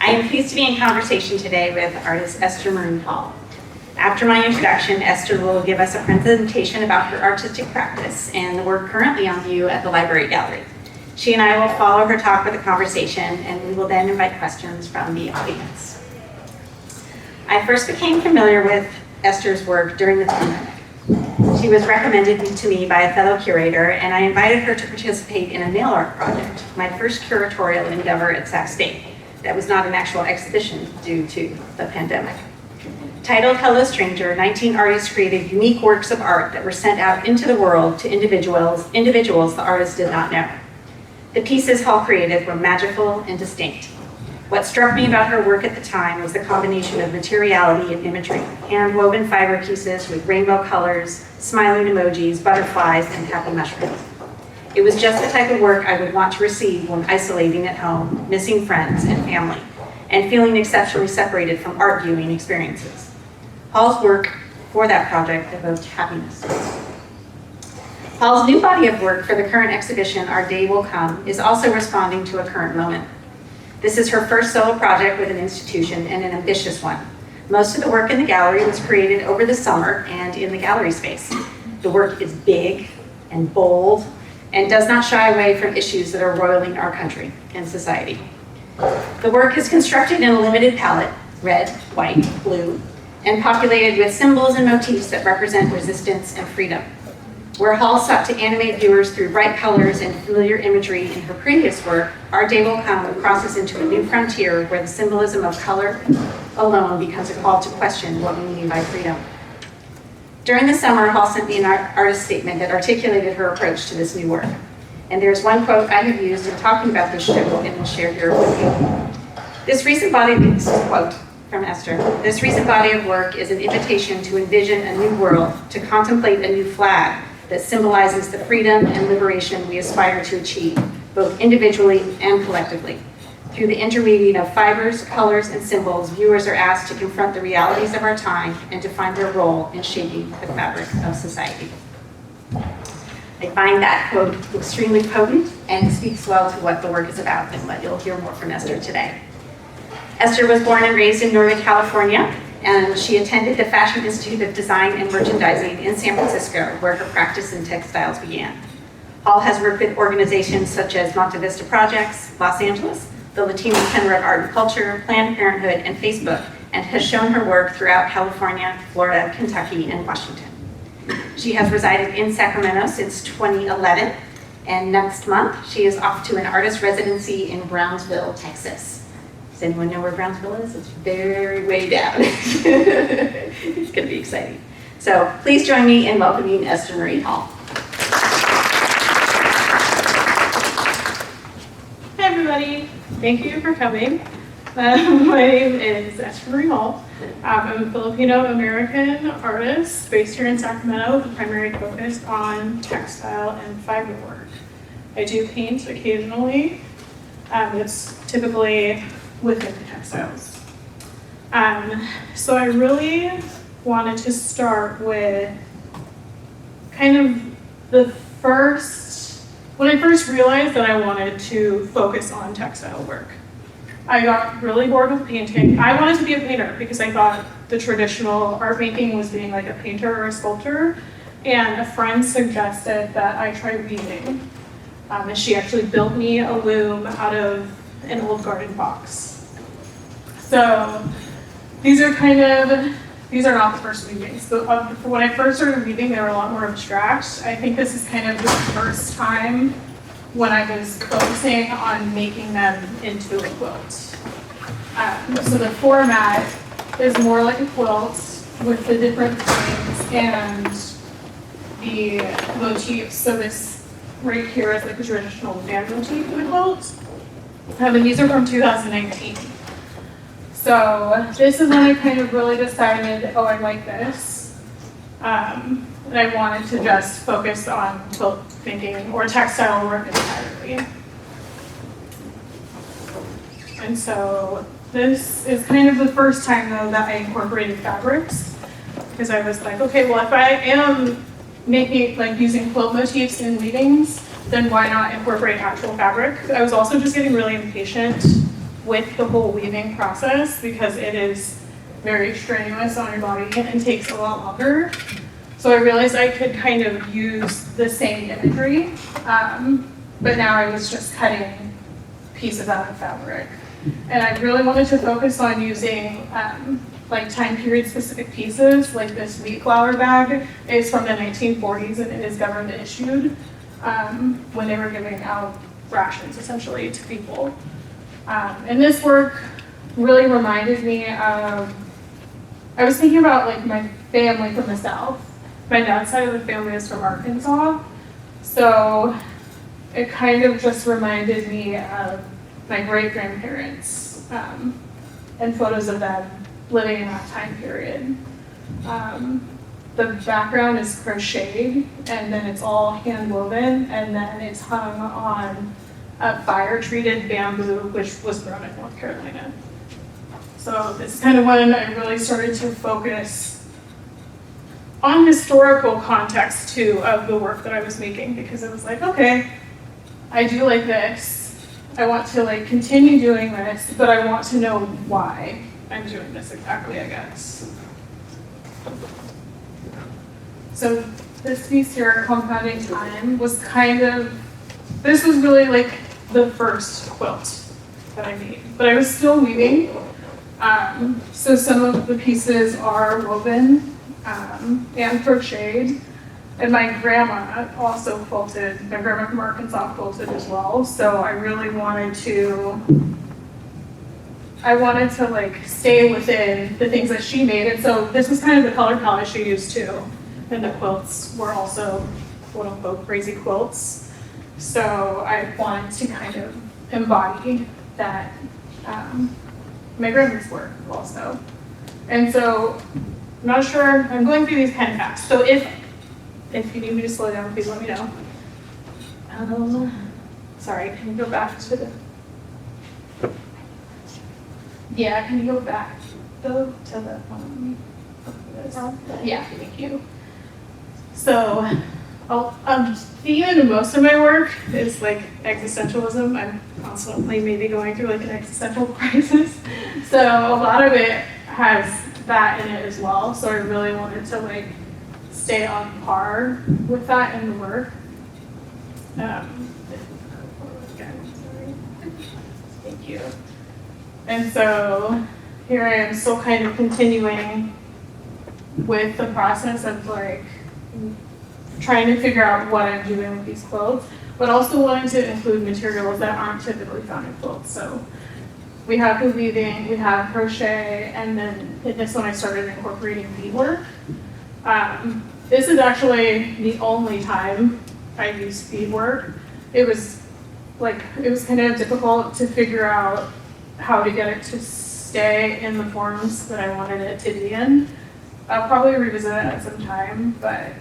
I am pleased to be in conversation today with artist Esther Marie Hall. After my introduction, Esther will give us a presentation about her artistic practice and the work currently on view at the Library Gallery. She and I will follow her talk with a conversation, and we will then invite questions from the audience. I first became familiar with Esther's work during the pandemic. She was recommended to me by a fellow curator, and I invited her to participate in a nail art project, my first curatorial endeavor at Sac State. That was not an actual exhibition due to the pandemic. Titled Hello Stranger, 19 artists created unique works of art that were sent out into the world to individuals the artists did not know. The pieces Hall created were magical and distinct. What struck me about her work at the time was the combination of materiality and imagery, hand-woven fiber pieces with rainbow colors, smiling emojis, butterflies, and happy mushrooms. It was just the type of work I would want to receive when isolating at home, missing friends and family, and feeling exceptionally separated from art viewing experiences. Hall's work for that project evoked happiness. Hall's new body of work for the current exhibition, Our Day Will Come, is also responding to a current moment. This is her first solo project with an institution, and an ambitious one. Most of the work in the gallery was created over the summer and in the gallery space. The work is big and bold and does not shy away from issues that are roiling our country and society. The work is constructed in a limited palette, red, white, blue, and populated with symbols and motifs that represent resistance and freedom. Where Hall sought to animate viewers through bright colors and familiar imagery in her previous work, Our Day Will Come crosses into a new frontier where the symbolism of color alone becomes a call to question what we mean by freedom. During the summer, Hall sent me an artist statement that articulated her approach to this new work. And there's one quote I have used in talking about this show and will share here with you. This recent quote from Esther, this recent body of work is an invitation to envision a new world, to contemplate a new flag that symbolizes the freedom and liberation we aspire to achieve, both individually and collectively. Through the interweaving of fibers, colors, and symbols, viewers are asked to confront the realities of our time and to find their role in shaping the fabric of society. I find that quote extremely potent and speaks well to what the work is about and what you'll hear more from Esther today. Esther was born and raised in Northern California, and she attended the Fashion Institute of Design and Merchandising in San Francisco, where her practice in textiles began. Hall has worked with organizations such as Monte Vista Projects, Los Angeles, the Latino Center of Art and Culture, Planned Parenthood, and Facebook, and has shown her work throughout California, Florida, Kentucky, and Washington. She has resided in Sacramento since 2011, and next month she is off to an artist residency in Brownsville, Texas. Does anyone know where Brownsville is? It's very way down. It's going to be exciting. So please join me in welcoming Esther Marie Hall. Hi everybody, thank you for coming. My name is Esther Marie Hall. I'm a Filipino-American artist based here in Sacramento with a primary focus on textile and fiber work. I do paint occasionally. It's typically within the textiles. So I really wanted to start with kind of when I first realized that I wanted to focus on textile work. I got really bored with painting. I wanted to be a painter because I thought the traditional art making was being like a painter or a sculptor, and a friend suggested that I try weaving. And she actually built me a loom out of an old garden box. So these are not the first weavings. But when I first started weaving, they were a lot more abstract. I think this is kind of the first time when I was focusing on making them into a quilt. So the format is more like a quilt with the different frames and the motifs. So this right here is like the traditional band motif of the quilt. And these are from 2019. So this is when I kind of really decided, oh, I like this. And I wanted to just focus on quilt making or textile work entirely. And so this is kind of the first time though that I incorporated fabrics, because I was like, okay, well if I am making, like using quilt motifs in weavings, then why not incorporate actual fabric? I was also just getting really impatient with the whole weaving process because it is very strenuous on your body and takes a lot longer. So I realized I could kind of use the same imagery, but now I was just cutting pieces out of fabric. And I really wanted to focus on using like time period specific pieces, like this wheat flour bag is from the 1940s and it is government issued when they were giving out rations essentially to people. And this work really reminded me of, I was thinking about like my family from the South. My dad's side of the family is from Arkansas. So it kind of just reminded me of my great-grandparents and photos of them living in that time period. The background is crocheted and then it's all hand woven and then it's hung on a fire-treated bamboo which was grown in North Carolina. So this is kind of when I really started to focus on historical context too of the work that I was making because it was like, okay, I do like this. I want to like continue doing this, but I want to know why I'm doing this exactly, I guess. So this piece here, Compounding Time, was kind of, this was really like the first quilt that I made, but I was still weaving. So some of the pieces are woven and crocheted. And my grandma also quilted, my grandma from Arkansas quilted as well. So I really wanted to like stay within the things that she made. And so this was kind of the color palette she used too. And the quilts were also quote unquote crazy quilts. So I wanted to kind of embody that, my grandma's work also. And so I'm not sure, I'm going through these kind of fast. So if you need me to slow down, please let me know. Sorry, can you go back to the, yeah, can you go back though to the, yeah, thank you. So, theme in most of my work is like existentialism. I'm constantly maybe going through like an existential crisis. So a lot of it has that in it as well. So I really wanted to like stay on par with that in the work. Thank you. And so here I am still kind of continuing with the process of like trying to figure out what I'm doing with these quilts, but also wanting to include materials that aren't typically found in quilts. So we have the weaving, we have crochet, and then in this one I started incorporating beadwork. This is actually the only time I used beadwork. It was kind of difficult to figure out how to get it to stay in the forms that I wanted it to be in. I'll probably revisit it at some time, but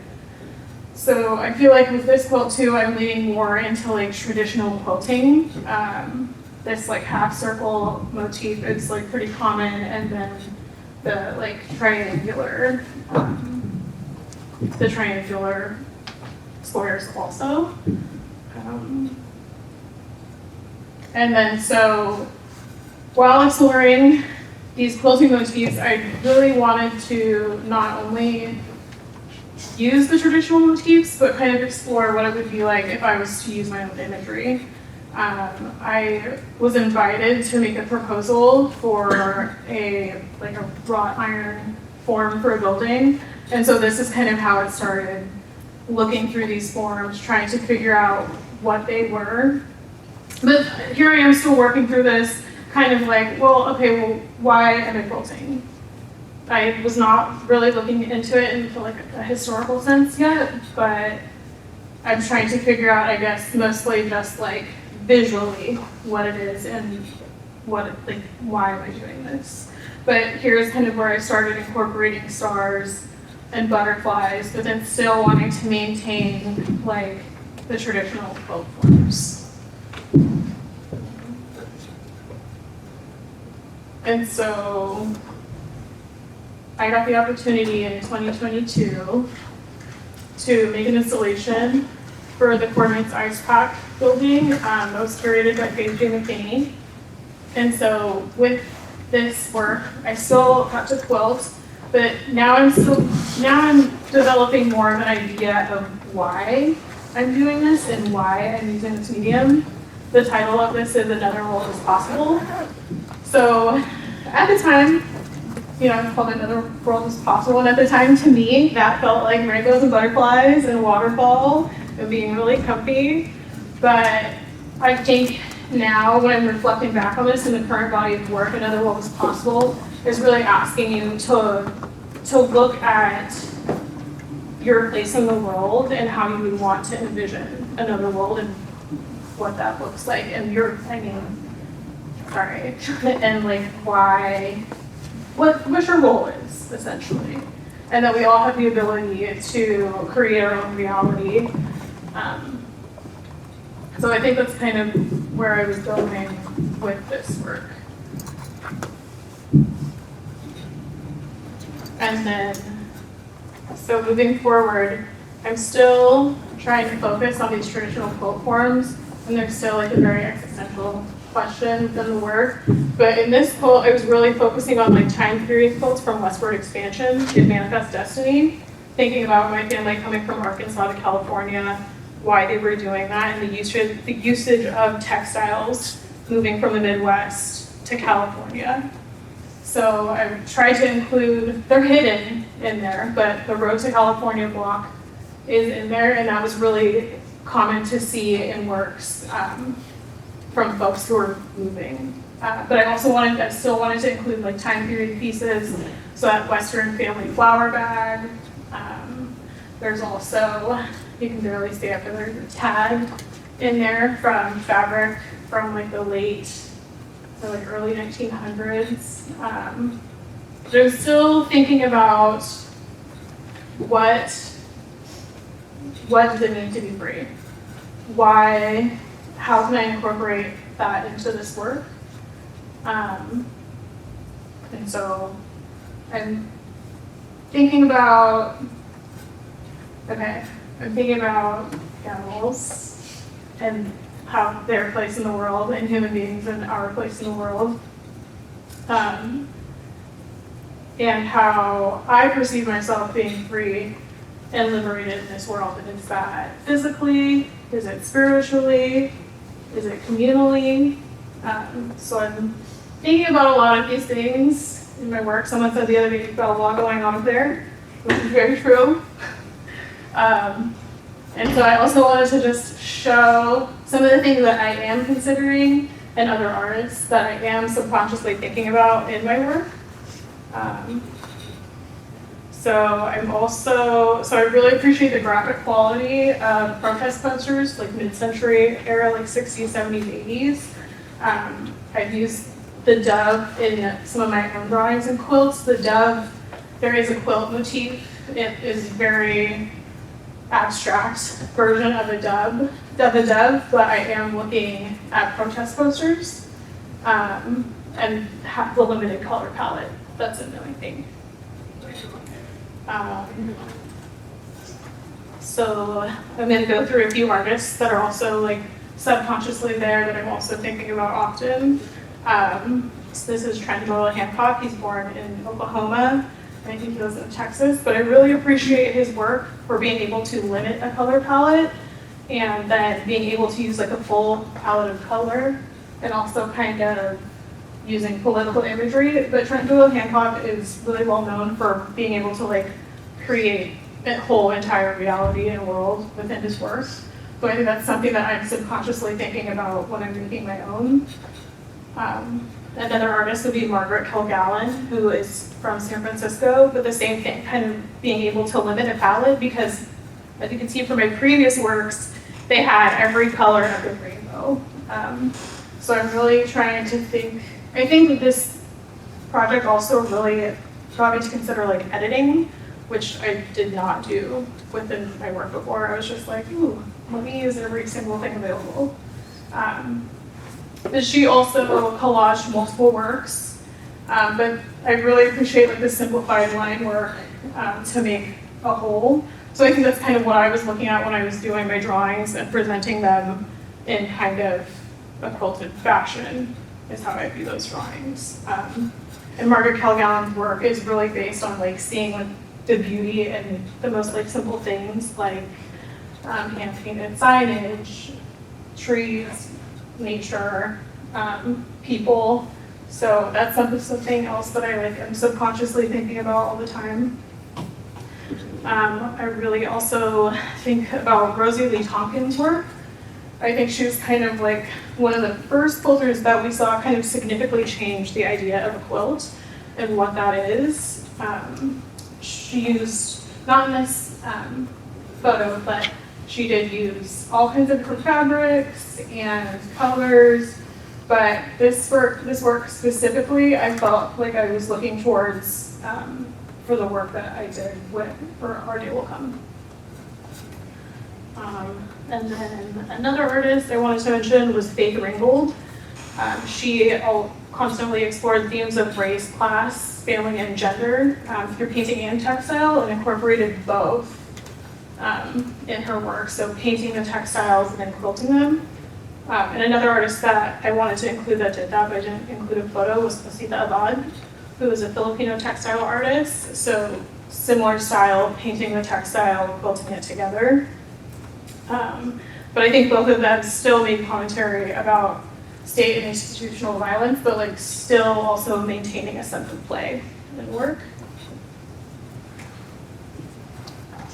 so I feel like with this quilt too, I'm leaning more into like traditional quilting. This like half circle motif is like pretty common, and then the like triangular squares also. And then so while exploring these quilting motifs, I really wanted to not only use the traditional motifs, but kind of explore what it would be like if I was to use my own imagery. I was invited to make a proposal for a wrought iron form for a building. And so this is kind of how it started, looking through these forms, trying to figure out what they were. But here I am still working through this, kind of like, well, okay, well, why am I quilting? I was not really looking into it in like a historical sense yet, but I'm trying to figure out, I guess, mostly just like visually what it is and why am I doing this? But here's kind of where I started incorporating stars and butterflies, but then still wanting to maintain like the traditional quilt forms. And so I got the opportunity in 2022 to make an installation for the Coordinates Ice Pack building that was curated by Paige McKinney. And so with this work, I still got to quilt, but now I'm developing more of an idea of why I'm doing this and why I'm using this medium. The title of this is Another World is Possible. So at the time, it's called Another World is Possible, and at the time, to me, that felt like rainbows and butterflies and a waterfall and being really comfy. But I think now, when I'm reflecting back on this in the current body of work, Another World is Possible is really asking you to look at your place in the world and how you would want to envision another world and what that looks like. And and like what your role is, essentially. And that we all have the ability to create our own reality. So I think that's kind of where I was going with this work. And then, so moving forward, I'm still trying to focus on these traditional quilt forms, and there's still like a very existential question within the work. But in this quilt, I was really focusing on like time period quilts from westward expansion to manifest destiny, thinking about my family coming from Arkansas to California, why they were doing that, and the usage of textiles moving from the Midwest to California. So I tried to include, they're hidden in there, but the Road to California block is in there, and that was really common to see in works from folks who are moving. But I still wanted to include like time period pieces, so that Western family flower bag. There's also, you can barely see it, but there's a tag in there from fabric from like the early 1900s. But I was still thinking about what does it mean to be free? How can I incorporate that into this work? And so I'm thinking about animals and how their place in the world, and human beings and our place in the world. And how I perceive myself being free and liberated in this world. And is that physically? Is it spiritually? Is it communally? So I'm thinking about a lot of these things in my work. Someone said the other day, you've got a lot going on up there, which is very true. And so I also wanted to just show some of the things that I am considering and other artists that I am subconsciously thinking about in my work. So I really appreciate the graphic quality of protest posters, like mid-century era, like 60s, 70s, 80s. I've used the dove in some of my own drawings and quilts. The dove, there is a quilt motif. It is very abstract version of a dove, but I am looking at protest posters and the limited color palette. That's another thing. So I'm going to go through a few artists that are also like subconsciously there that I'm also thinking about often. So this is Trent Doyle Hancock. He's born in Oklahoma. I think he lives in Texas, but I really appreciate his work for being able to limit a color palette and then being able to use like a full palette of color and also kind of using political imagery. But Trent Doyle Hancock is really well known for being able to like create a whole entire reality and world within his work. So I think that's something that I'm subconsciously thinking about when I'm making my own. Another artist would be Margaret Kilgallen, who is from San Francisco, but the same thing, kind of being able to limit a palette because, as you can see from my previous works, they had every color of the rainbow. So I'm really trying to think, I think that this project also really got me to consider like editing, which I did not do within my work before. I was just like, ooh, let me use every single thing available. But she also collaged multiple works, but I really appreciate like the simplified line work to make a whole. So I think that's kind of what I was looking at when I was doing my drawings and presenting them in kind of a quilted fashion. is how I view those drawings. And Margaret Calgallen's work is really based on like seeing like the beauty and the most like simple things like hand painted signage, trees, nature, people. So that's something else that I like am subconsciously thinking about all the time. I really also think about Rosie Lee Tompkins' work. I think she was kind of like one of the first quilters that we saw kind of significantly change the idea of a quilt and what that is. She used, not in this photo, but she did use all kinds of different fabrics and colors. But this work specifically, I felt like I was looking towards for the work that I did for Our Day Will Come. And then another artist I wanted to mention was Faith Ringgold. She constantly explored themes of race, class, family, and gender through painting and textile, and incorporated both in her work. So painting the textiles and then quilting them. And another artist that I wanted to include that did that, but I didn't include a photo, was Pasita Abad, who is a Filipino textile artist. So similar style, painting the textile, quilting it together. But I think both of them still made commentary about state and institutional violence, but like still also maintaining a sense of play in work.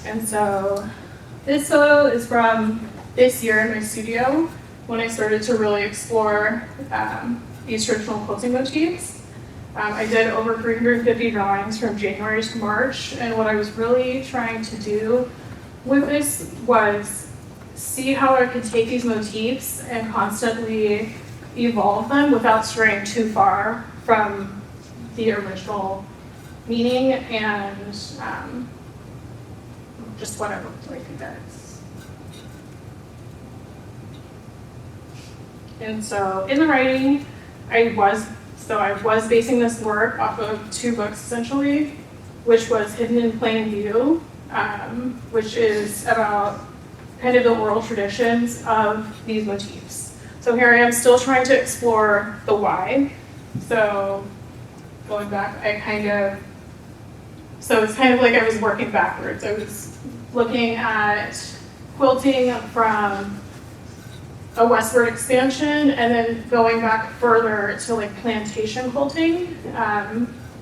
And so this photo is from this year in my studio when I started to really explore these traditional quilting motifs. I did over 350 drawings from January to March, and what I was really trying to do with this was see how I could take these motifs and constantly evolve them without straying too far from the original meaning and just whatever I think that is. And so in the writing, I was basing this work off of two books essentially, which was Hidden in Plain View, which is about kind of the oral traditions of these motifs. So here I am still trying to explore the why. So going back, so it's kind of like I was working backwards. I was looking at quilting from a westward expansion and then going back further to like plantation quilting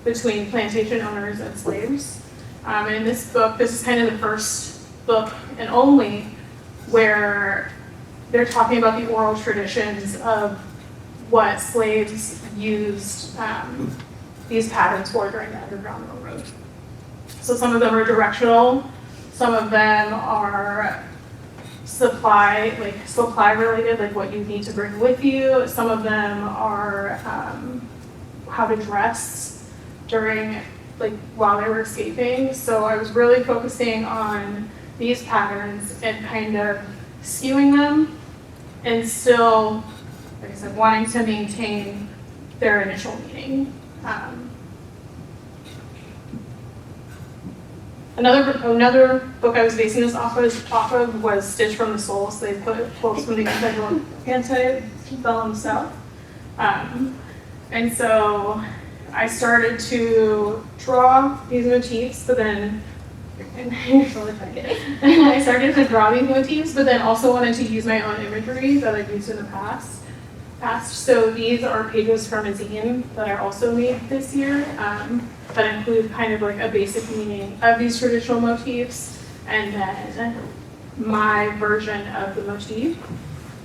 between plantation owners and slaves. And in this book, this is kind of the first book and only where they're talking about the oral traditions of what slaves used these patterns for during the Underground Railroad. So some of them are directional, some of them are supply related, like what you need to bring with you. Some of them are how to dress during, like while they were escaping. So I was really focusing on these patterns and kind of skewing them and still, like I said, wanting to maintain their initial meaning. Another book I was basing this off of was Stitch from the Soul. So they put quotes from the antebellum South. And so I started to draw these motifs, but then I started to draw these motifs, but then also wanted to use my own imagery that I've used in the past. So these are pages from a zine that I also made this year that include kind of like a basic meaning of these traditional motifs and then my version of the motif.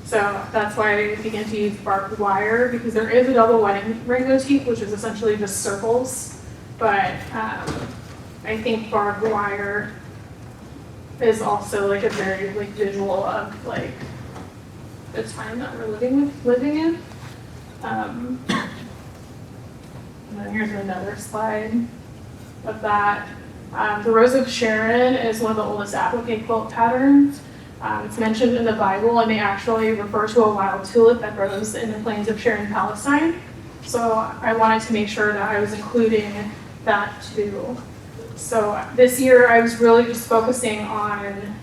So that's why I began to use barbed wire, because there is a double wedding ring motif, which is essentially just circles, but I think barbed wire is also like a very like visual of like the time that we're living in. And then here's another slide of that. The Rose of Sharon is one of the oldest applique quilt patterns. It's mentioned in the Bible, and they actually refer to a wild tulip that grows in the plains of Sharon, Palestine. So I wanted to make sure that I was including that too. So this year I was really just focusing on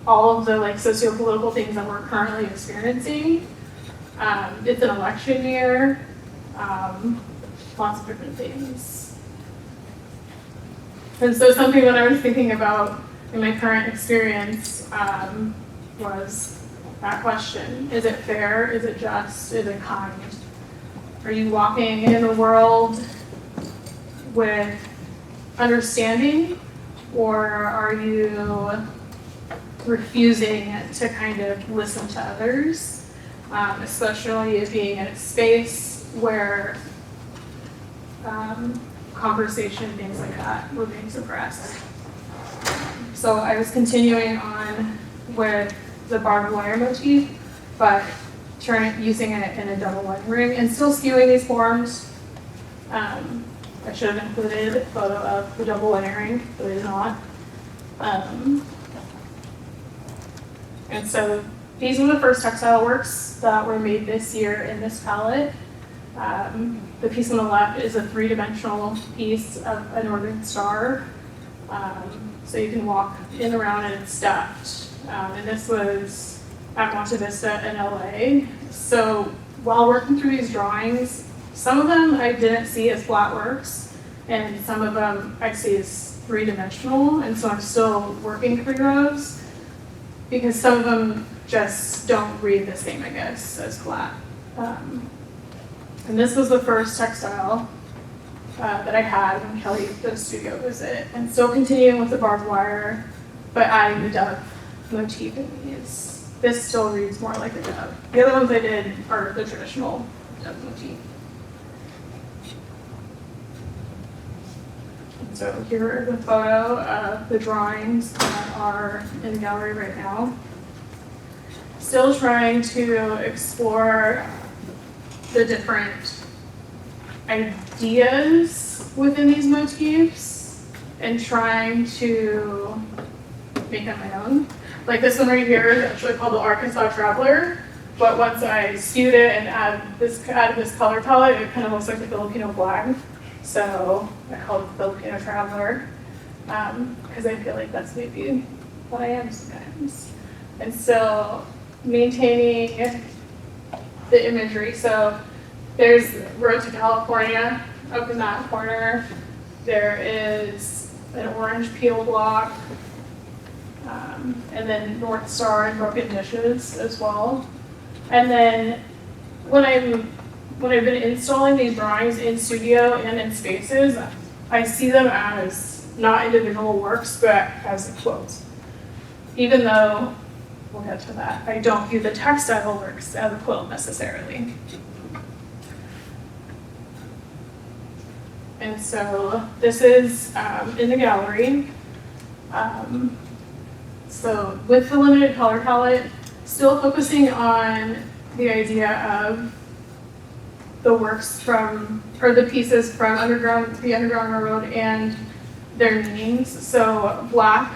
all of the like socio-political things that we're currently experiencing, It's an election year, lots of different things. And so something that I was thinking about in my current experience was that question. Is it fair? Is it just? Is it kind? Are you walking in the world with understanding, or are you refusing to kind of listen to others, especially being in a space where conversation, things like that, were being suppressed. So I was continuing on with the barbed wire motif, but using it in a double lettering and still skewing these forms. I should have included a photo of the double layering, but I did not. And so these were the first textile works that were made this year in this palette. The piece on the left is a three-dimensional piece of a northern star. So you can walk in around and it's stuffed. And this was at Monte Vista in LA. So while working through these drawings, some of them I didn't see as flat works, and some of them I see as three-dimensional, and so I'm still working through those because some of them just don't read the same, I guess, as flat. And this was the first textile that I had when Kelly did a studio visit, and still continuing with the barbed wire, but adding the dove motif in these. This still reads more like a dove. The other ones I did are the traditional dove motif. And so here is a photo of the drawings that are in the gallery right now. Still trying to explore the different ideas within these motifs and trying to make them my own. Like this one right here is actually called the Arkansas Traveler, but once I skewed it and added this color palette, it kind of looks like the Filipino flag. So I called it the Filipino Traveler because I feel like that's maybe what I am sometimes. And so maintaining the imagery. So there's Road to California up in that corner. There is an orange peel block. And then North Star and broken dishes as well. And then when I've been installing these drawings in studio and in spaces, I see them as not individual works, but as quotes. Even though, we'll get to that, I don't view the textile works as a quilt necessarily. And so this is in the gallery. So with the limited color palette, still focusing on the idea of the works from, or the pieces from the Underground Railroad and their meanings. So black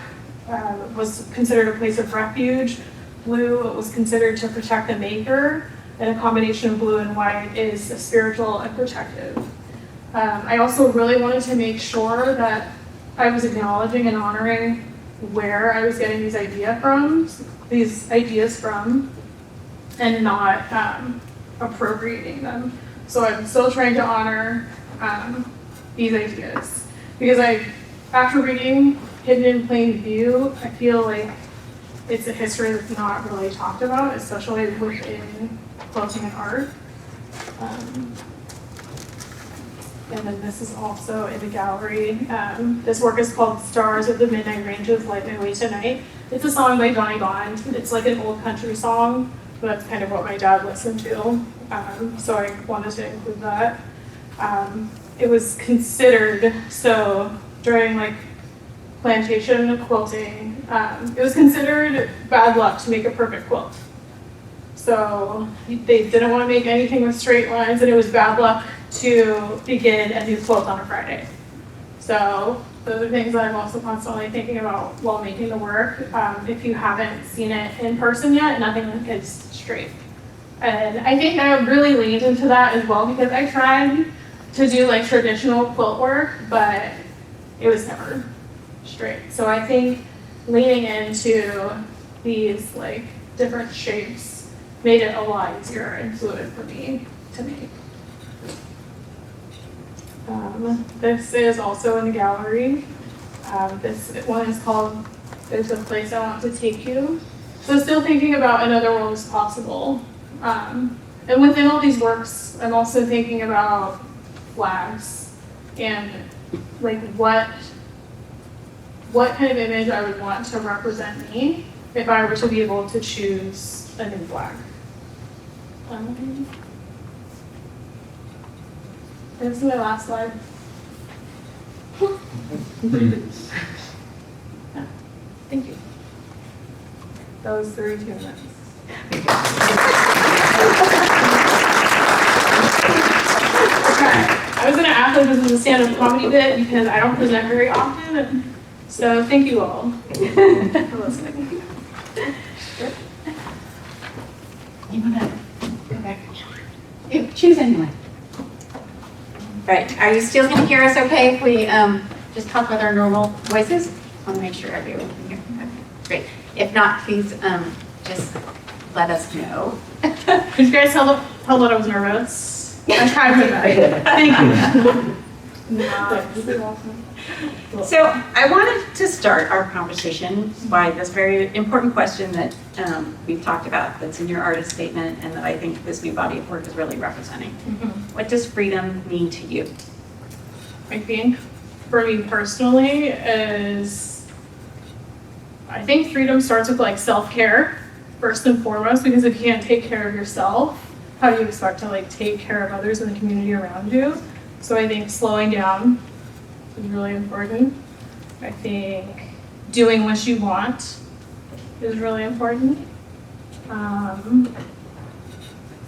was considered a place of refuge. Blue was considered to protect the maker, and a combination of blue and white is spiritual and protective. I also really wanted to make sure that I was acknowledging and honoring where I was getting these ideas from, and not appropriating them. So I'm still trying to honor these ideas because after reading Hidden in Plain View, I feel like it's a history that's not really talked about, especially within quilting and art. And then this is also in the gallery. This work is called Stars of the Midnight Ranges, Light My Way Tonight. It's a song by Johnny Bond. It's like an old country song, but that's kind of what my dad listened to. So I wanted to include that. It was considered, so during like plantation quilting, it was considered bad luck to make a perfect quilt. So they didn't want to make anything with straight lines, and it was bad luck to begin a new quilt on a Friday. So those are things that I'm also constantly thinking about while making the work. If you haven't seen it in person yet, nothing is straight. And I think I really leaned into that as well because I tried to do like traditional quilt work, but it was never straight. So I think leaning into these like different shapes made it a lot easier and fluid for me to make. This is also in the gallery. This one is called There's a Place I Want to Take You. So still thinking about another world is possible. And within all these works, I'm also thinking about flags and like what kind of image I would want to represent me if I were to be able to choose a new flag. This is my last slide. Thank you. That was 32 minutes. I was going to ask if this was a stand-up comedy bit because I don't present very often. So thank you all for listening. You want to go back? Choose anyone. Right. Are you still going to hear us okay if we just talk with our normal voices? I want to make sure everyone can hear. Okay. Great. If not, please just let us know. Could you guys tell that I was nervous? I tried my best. Thank you. So I wanted to start our conversation by this very important question that we've talked about that's in your artist statement and that I think this new body of work is really representing. What does freedom mean to you? I think for me personally I think freedom starts with like self-care first and foremost, because if you can't take care of yourself, how do you expect to like take care of others in the community around you? So I think slowing down is really important. I think doing what you want is really important.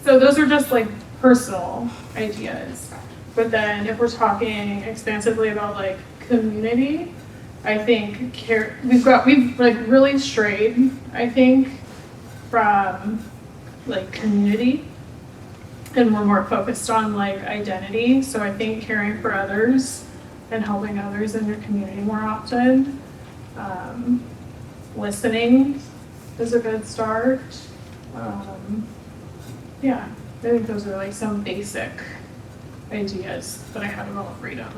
So those are just like personal ideas. But then if we're talking expansively about like community, I think we've like really strayed, I think, from like community, and we're more focused on like identity. So I think caring for others and helping others in your community more often. Listening is a good start. Yeah, I think those are like some basic ideas that I have about freedom.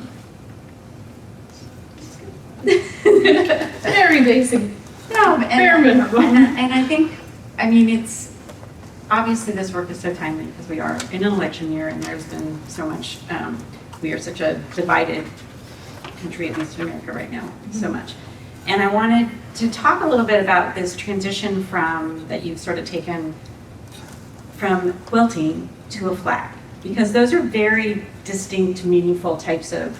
Very basic. No, bare minimum. And I think, I mean, it's obviously this work is so timely because we are in an election year and there's been so much, we are such a divided country, at least in America right now, so much. And I wanted to talk a little bit about this transition that you've sort of taken from quilting to a flag, because those are very distinct, meaningful types of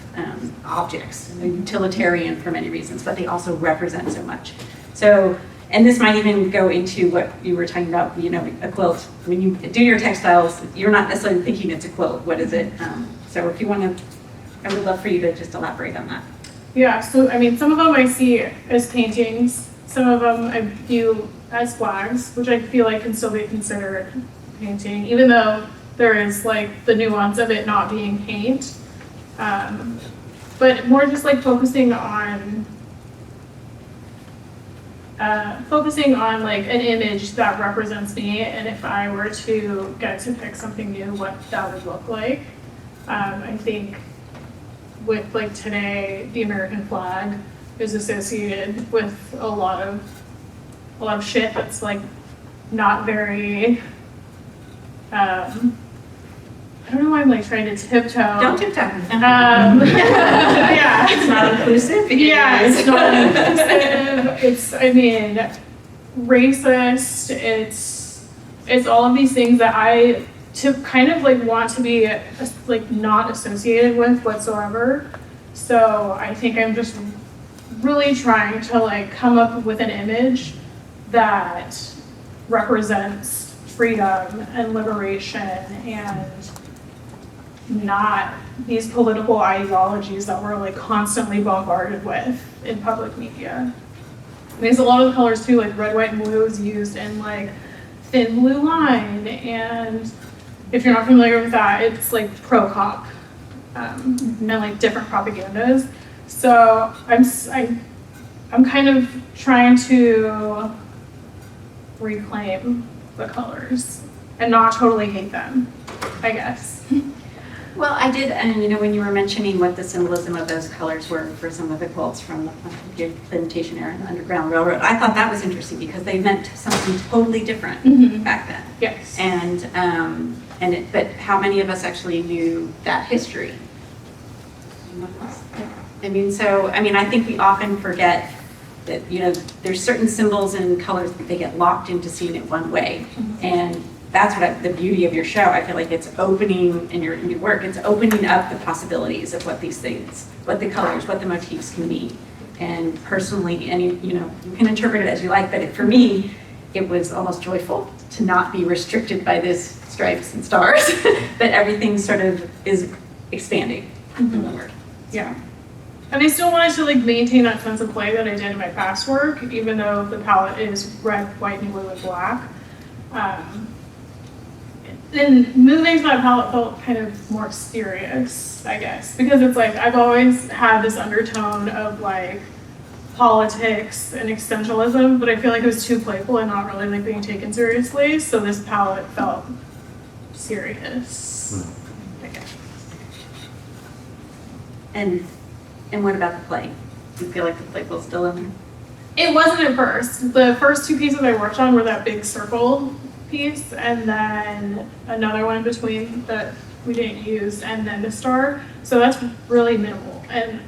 objects. They're utilitarian for many reasons, but they also represent so much. So, and this might even go into what you were talking about, you know, a quilt. When you do your textiles, you're not necessarily thinking it's a quilt. What is it? So if you want to, I would love for you to just elaborate on that. Yeah, so I mean, some of them I see as paintings, some of them I view as flags, which I feel like can still be considered painting, even though there is like the nuance of it not being paint. But more just like focusing on like an image that represents me, and if I were to get to pick something new, what that would look like. I think with like today, the American flag is associated with a lot of shit that's like not very, I don't know why I'm like trying to tiptoe. Don't tiptoe. Yeah. It's not inclusive. Yeah, it's not inclusive. It's, I mean, racist. It's all of these things that I kind of like want to be like not associated with whatsoever. So I think I'm just really trying to like come up with an image that represents freedom and liberation and not these political ideologies that we're like constantly bombarded with in public media. There's a lot of the colors too, like red, white, and blue is used in like thin blue line, and if you're not familiar with that, it's like pro-cop and like different propagandas. So I'm kind of trying to reclaim the colors and not totally hate them, I guess. Well, I did, and when you were mentioning what the symbolism of those colors were for some of the quilts from the plantation era and the Underground Railroad, I thought that was interesting because they meant something totally different back then. Yes. But how many of us actually knew that history? I think we often forget that, there's certain symbols and colors that they get locked into seeing it one way. And that's the beauty of your show. I feel like it's opening in your work, it's opening up the possibilities of what these things, what the colors, what the motifs can mean. And personally, you can interpret it as you like, but for me, it was almost joyful to not be restricted by this stripes and stars, that everything sort of is expanding in the work. Yeah. And I still wanted to maintain that sense of play that I did in my past work, even though the palette is red, white, and blue, and black. And moving to that palette felt kind of more serious, I guess, because it's I've always had this undertone of politics and existentialism, but I feel like it was too playful and not really being taken seriously. So this palette felt serious, I guess. And what about the play? Do you feel like the playful's still in there? It wasn't at first. The first two pieces I worked on were that big circle piece and then another one in between that we didn't use, and then the star. So that's really minimal. And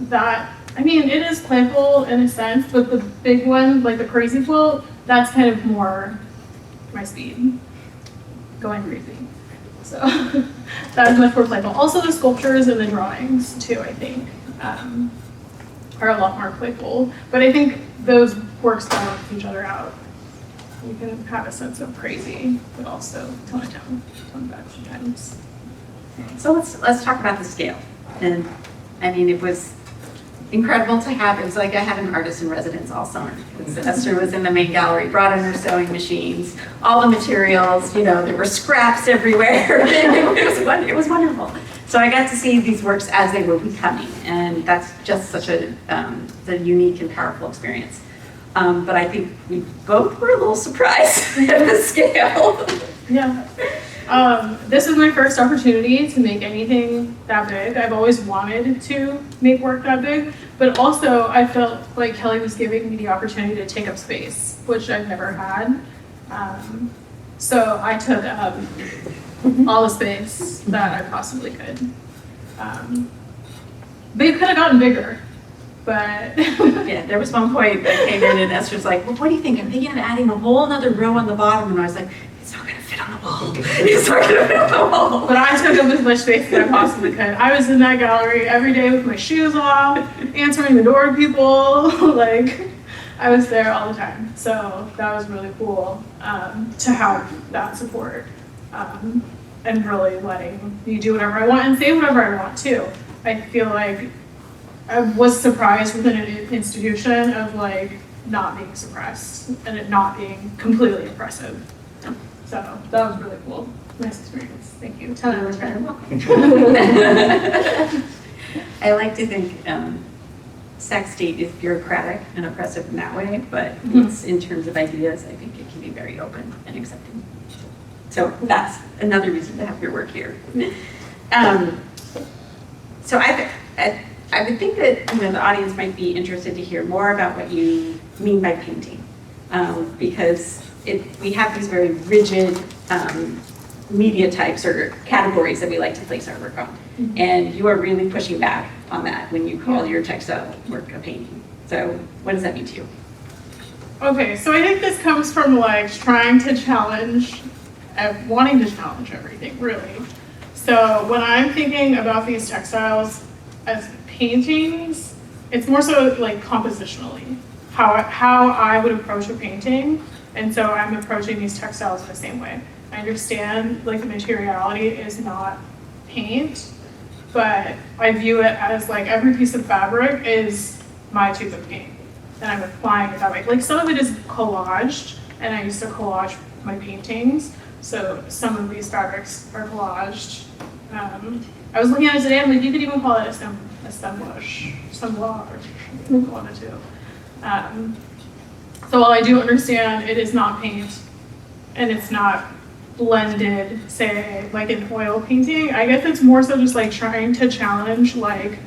that, it is playful in a sense, but the big one, the crazy quilt, that's kind of more my speed, going crazy. So that was much more playful. Also the sculptures and the drawings too, I think, are a lot more playful. But I think those works balance each other out. You can have a sense of crazy, but also tone it down, tone it back sometimes. So let's talk about the scale. And it was incredible to have. It was like I had an artist in residence all summer. Esther was in the main gallery, brought in her sewing machines, all the materials. There were scraps everywhere. It was wonderful. So I got to see these works as they were becoming, and that's just such a unique and powerful experience. But I think we both were a little surprised at the scale. Yeah. This was my first opportunity to make anything that big. I've always wanted to make work that big, but also I felt like Kelly was giving me the opportunity to take up space, which I've never had. So I took up all the space that I possibly could. They could have gotten bigger, but yeah, there was one point that came in and Esther's like, well, what do you think? I'm thinking of adding a whole other row on the bottom. And I was like, it's not going to fit on the wall. It's not going to fit on the wall. But I took up as much space as I possibly could. I was in that gallery every day with my shoes off, answering the door to people. I was there all the time. So that was really cool to have that support and really letting me do whatever I want and say whatever I want too. I feel like I was surprised within an institution of not being suppressed and it not being completely oppressive. So that was really cool. Nice experience. Thank you. 10 out of 10. I like to think Sac State is bureaucratic and oppressive in that way, but it's in terms of ideas, I think it can be very open and accepting. So that's another reason to have your work here. So I would think that the audience might be interested to hear more about what you mean by painting, because we have these very rigid media types or categories that we like to place our work on, and you are really pushing back on that when you call your textile work a painting. So what does that mean to you? Okay, so I think this comes from trying to challenge, wanting to challenge everything, really. So when I'm thinking about these textiles as paintings, it's more so compositionally, how I would approach a painting. And so I'm approaching these textiles in the same way. I understand the materiality is not paint, but I view it as every piece of fabric is my tube of paint. And I'm applying it that way. Some of it is collaged, and I used to collage my paintings. So some of these fabrics are collaged. I was looking at it today, I'm you could even call it assemblage, if you wanted to. So while I do understand it is not paint, and it's not blended, say, like an oil painting. I guess it's more so just like trying to challenge like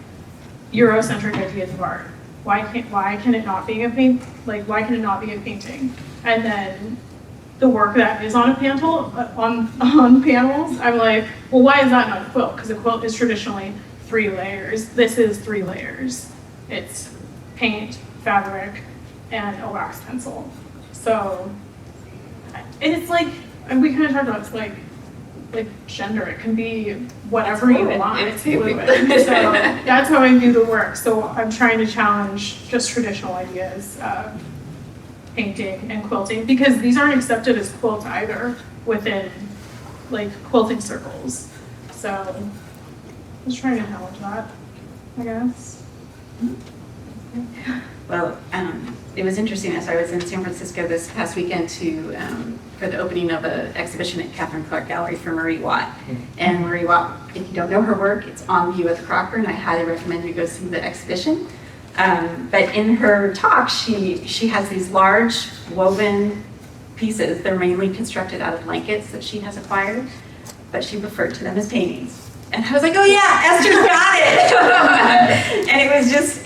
Eurocentric ideas of art. Why can it not be a why can it not be a painting? And then the work that is on a panel, on panels, I'm like, well, why is that not a quilt? Because a quilt is traditionally 3 layers. This is 3 layers. It's paint, fabric, and a wax pencil. So it's like, and we kind of talked about, it's like gender. It can be whatever you want. It's fluid. So that's how I do the work. So I'm trying to challenge just traditional ideas of painting and quilting, because these aren't accepted as quilts either within like quilting circles. So I was trying to challenge that, I guess. Well, it was interesting as I was in San Francisco this past weekend for the opening of an exhibition at Catherine Clark Gallery for Marie Watt. And Marie Watt, if you don't know her work, it's on view at the Crocker, and I highly recommend you go see the exhibition. But in her talk, she has these large woven pieces. They're mainly constructed out of blankets that she has acquired, but she referred to them as paintings. And I was like, oh yeah, Esther's got it. And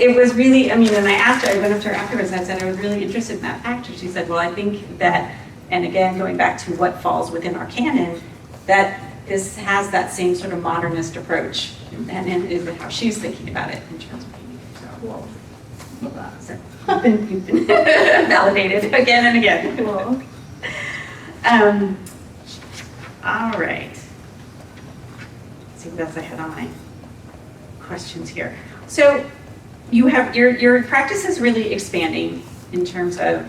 it was really, I mean, and I asked her, I went up to her afterwards and I said, I was really interested in that fact. And she said, well, I think that, and again, going back to what falls within our canon, that this has that same sort of modernist approach, and is how she's thinking about it in terms of painting. Cool. So you've been validated again and again. Cool. All right. Let's see what else I had on my questions here. So you have your practice is really expanding in terms of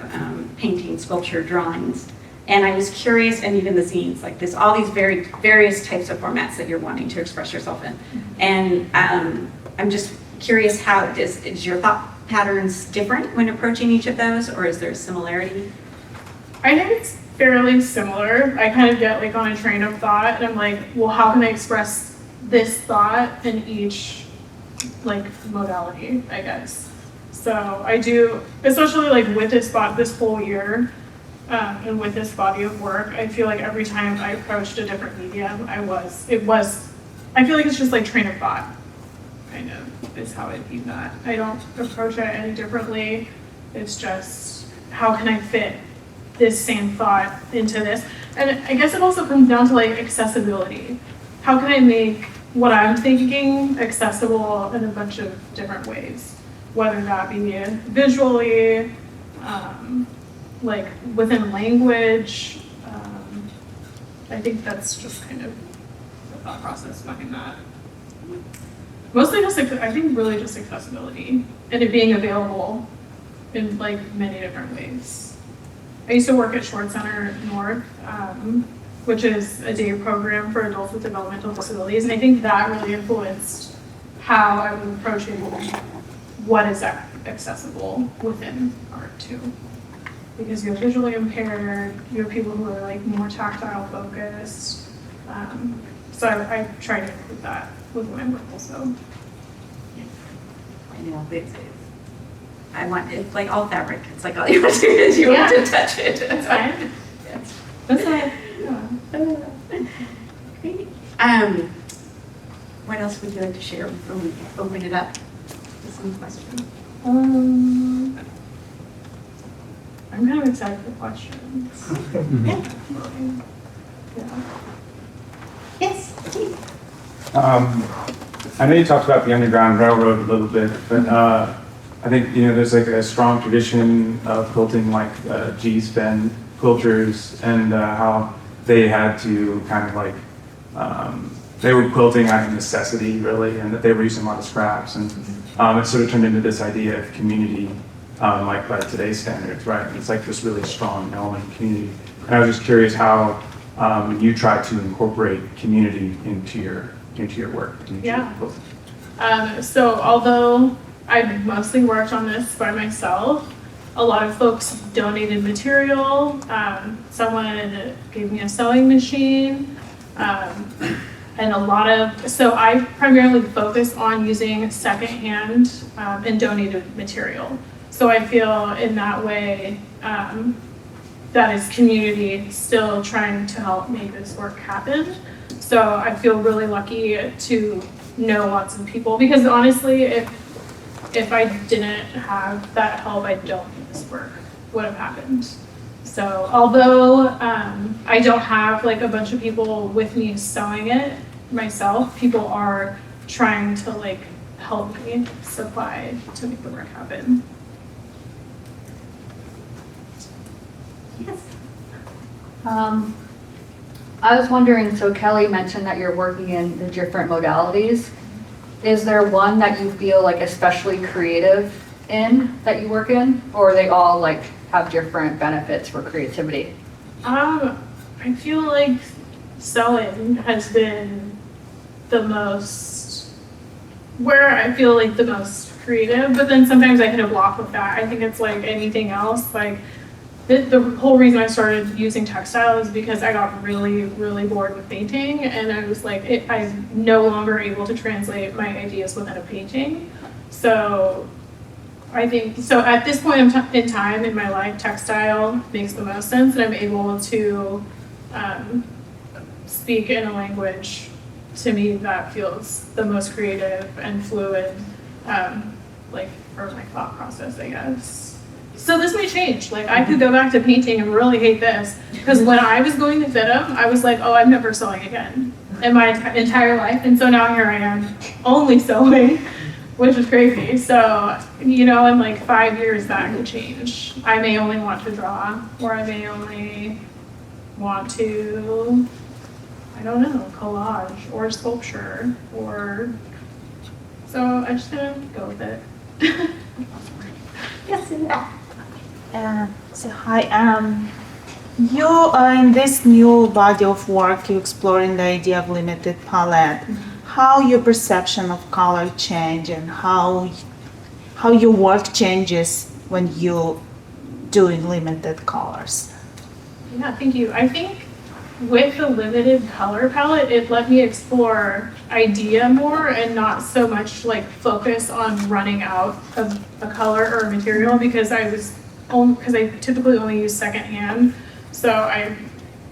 painting, sculpture, drawings. And I was curious, and even the zines, like this, all these various types of formats that you're wanting to express yourself in. And I'm just curious, how is your thought patterns different when approaching each of those, or is there a similarity? I think it's fairly similar. I kind of get like on a train of thought, and I'm like, well, how can I express this thought in each like modality, I guess. So I do, especially like with this whole year, and with this body of work, I feel like every time I approached a different medium, I feel like it's just like train of thought, kind of, is how I view that. I don't approach it any differently. It's just, how can I fit this same thought into this? And I guess it also comes down to like accessibility. How can I make what I'm thinking accessible in a bunch of different ways? Whether that be visually, like within language. I think that's just kind of the thought process behind that. Mostly just, I think really just accessibility and it being available in like many different ways. I used to work at Short Center North, which is a day program for adults with developmental disabilities. And I think that really influenced how I was approaching what is accessible within art too. Because you're visually impaired, you have people who are like more tactile focused. So I try to include that with my work also. I know, it's like all fabric. It's like all you want to do is you want to touch it. That's fine. Yes. That's fine. Yeah. Great. What else would you like to share before we open it up to some questions? I'm kind of excited for questions. Yeah. Yeah. Yes. Keith. I know you talked about the Underground Railroad a little bit, but I think, there's like a strong tradition of quilting, like G's Bend quilters, and how they had to kind of like, they were quilting out of necessity, really, and that they were using a lot of scraps, and it sort of turned into this idea of community, like by today's standards, right? And it's like this really strong element of community. And I was just curious how you try to incorporate community into your work. So although I've mostly worked on this by myself, a lot of folks donated material. Someone gave me a sewing machine, and so I primarily focus on using secondhand and donated material. So I feel in that way, that is community still trying to help make this work happen. So I feel really lucky to know lots of people, because honestly, if I didn't have that help, I don't think this work would have happened. So although I don't have like a bunch of people with me sewing it myself, people are trying to like help me supply to make the work happen. Yes. I was wondering, so Kelly mentioned that you're working in the different modalities. Is there one that you feel like especially creative in that you work in, or they all like have different benefits for creativity? I feel like sewing has been the most, where I feel like the most creative, but then sometimes I hit a block with that. I think it's like anything else, like the whole reason I started using textile is because I got really, really bored with painting, and I was like, I'm no longer able to translate my ideas within a painting. So I think, so at this point in time in my life, textile makes the most sense, and I'm able to speak in a language, to me, that feels the most creative and fluid, like for my thought process, I guess. So this may change. Like I could go back to painting and really hate this, because when I was going to fit them, I was like, oh, I'm never sewing again in my entire life. And so now here I am only sewing, which is crazy. So, you know, in like 5 years that could change. I may only want to draw, or I may only want to, I don't know, collage or sculpture, or, so I'm just gonna go with it. Yes. So hi, you in this new body of work, you exploring the idea of limited palette. How your perception of color change, and how your work changes when you doing limited colors? Yeah, thank you. I think with the limited color palette, it let me explore idea more and not so much like focus on running out of a color or a material, because I typically only use secondhand. So I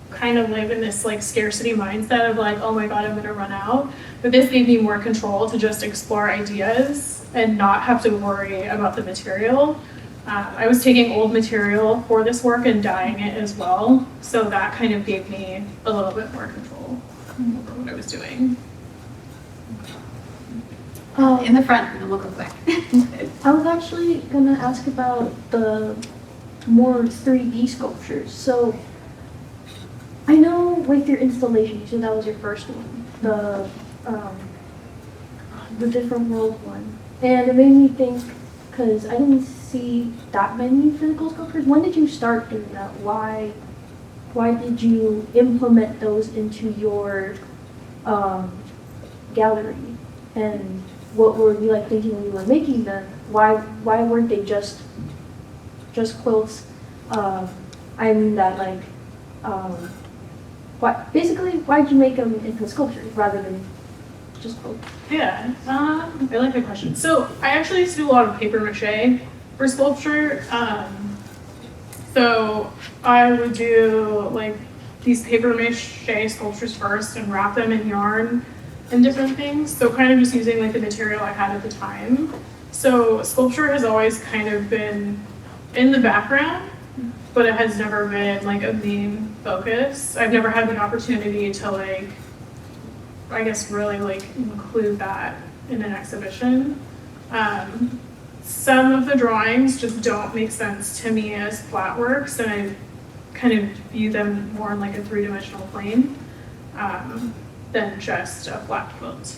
kind of live in this like scarcity mindset of like, oh my God, I'm gonna run out. But this gave me more control to just explore ideas and not have to worry about the material. I was taking old material for this work and dyeing it as well. So that kind of gave me a little bit more control over what I was doing. In the front, and then we'll go back. I was actually gonna ask about the more 3D sculptures. So I know with your installation, you said that was your first one, the different world one, and it made me think, because I didn't see that many physical sculptures. When did you start doing that? Why did you implement those into your gallery? And what were you like thinking when you were making them? Why weren't they just quilts? I mean that like, why'd you make them into sculptures rather than just quilts? Yeah, I like that question. So I actually used to do a lot of paper mache for sculpture. So I would do like these paper mache sculptures first and wrap them in yarn and different things. So kind of just using like the material I had at the time. So sculpture has always kind of been in the background, but it has never been like a main focus. I've never had the opportunity to like, I guess really like include that in an exhibition. Some of the drawings just don't make sense to me as flat works, and I kind of view them more in like a three-dimensional plane than just a flat quilt,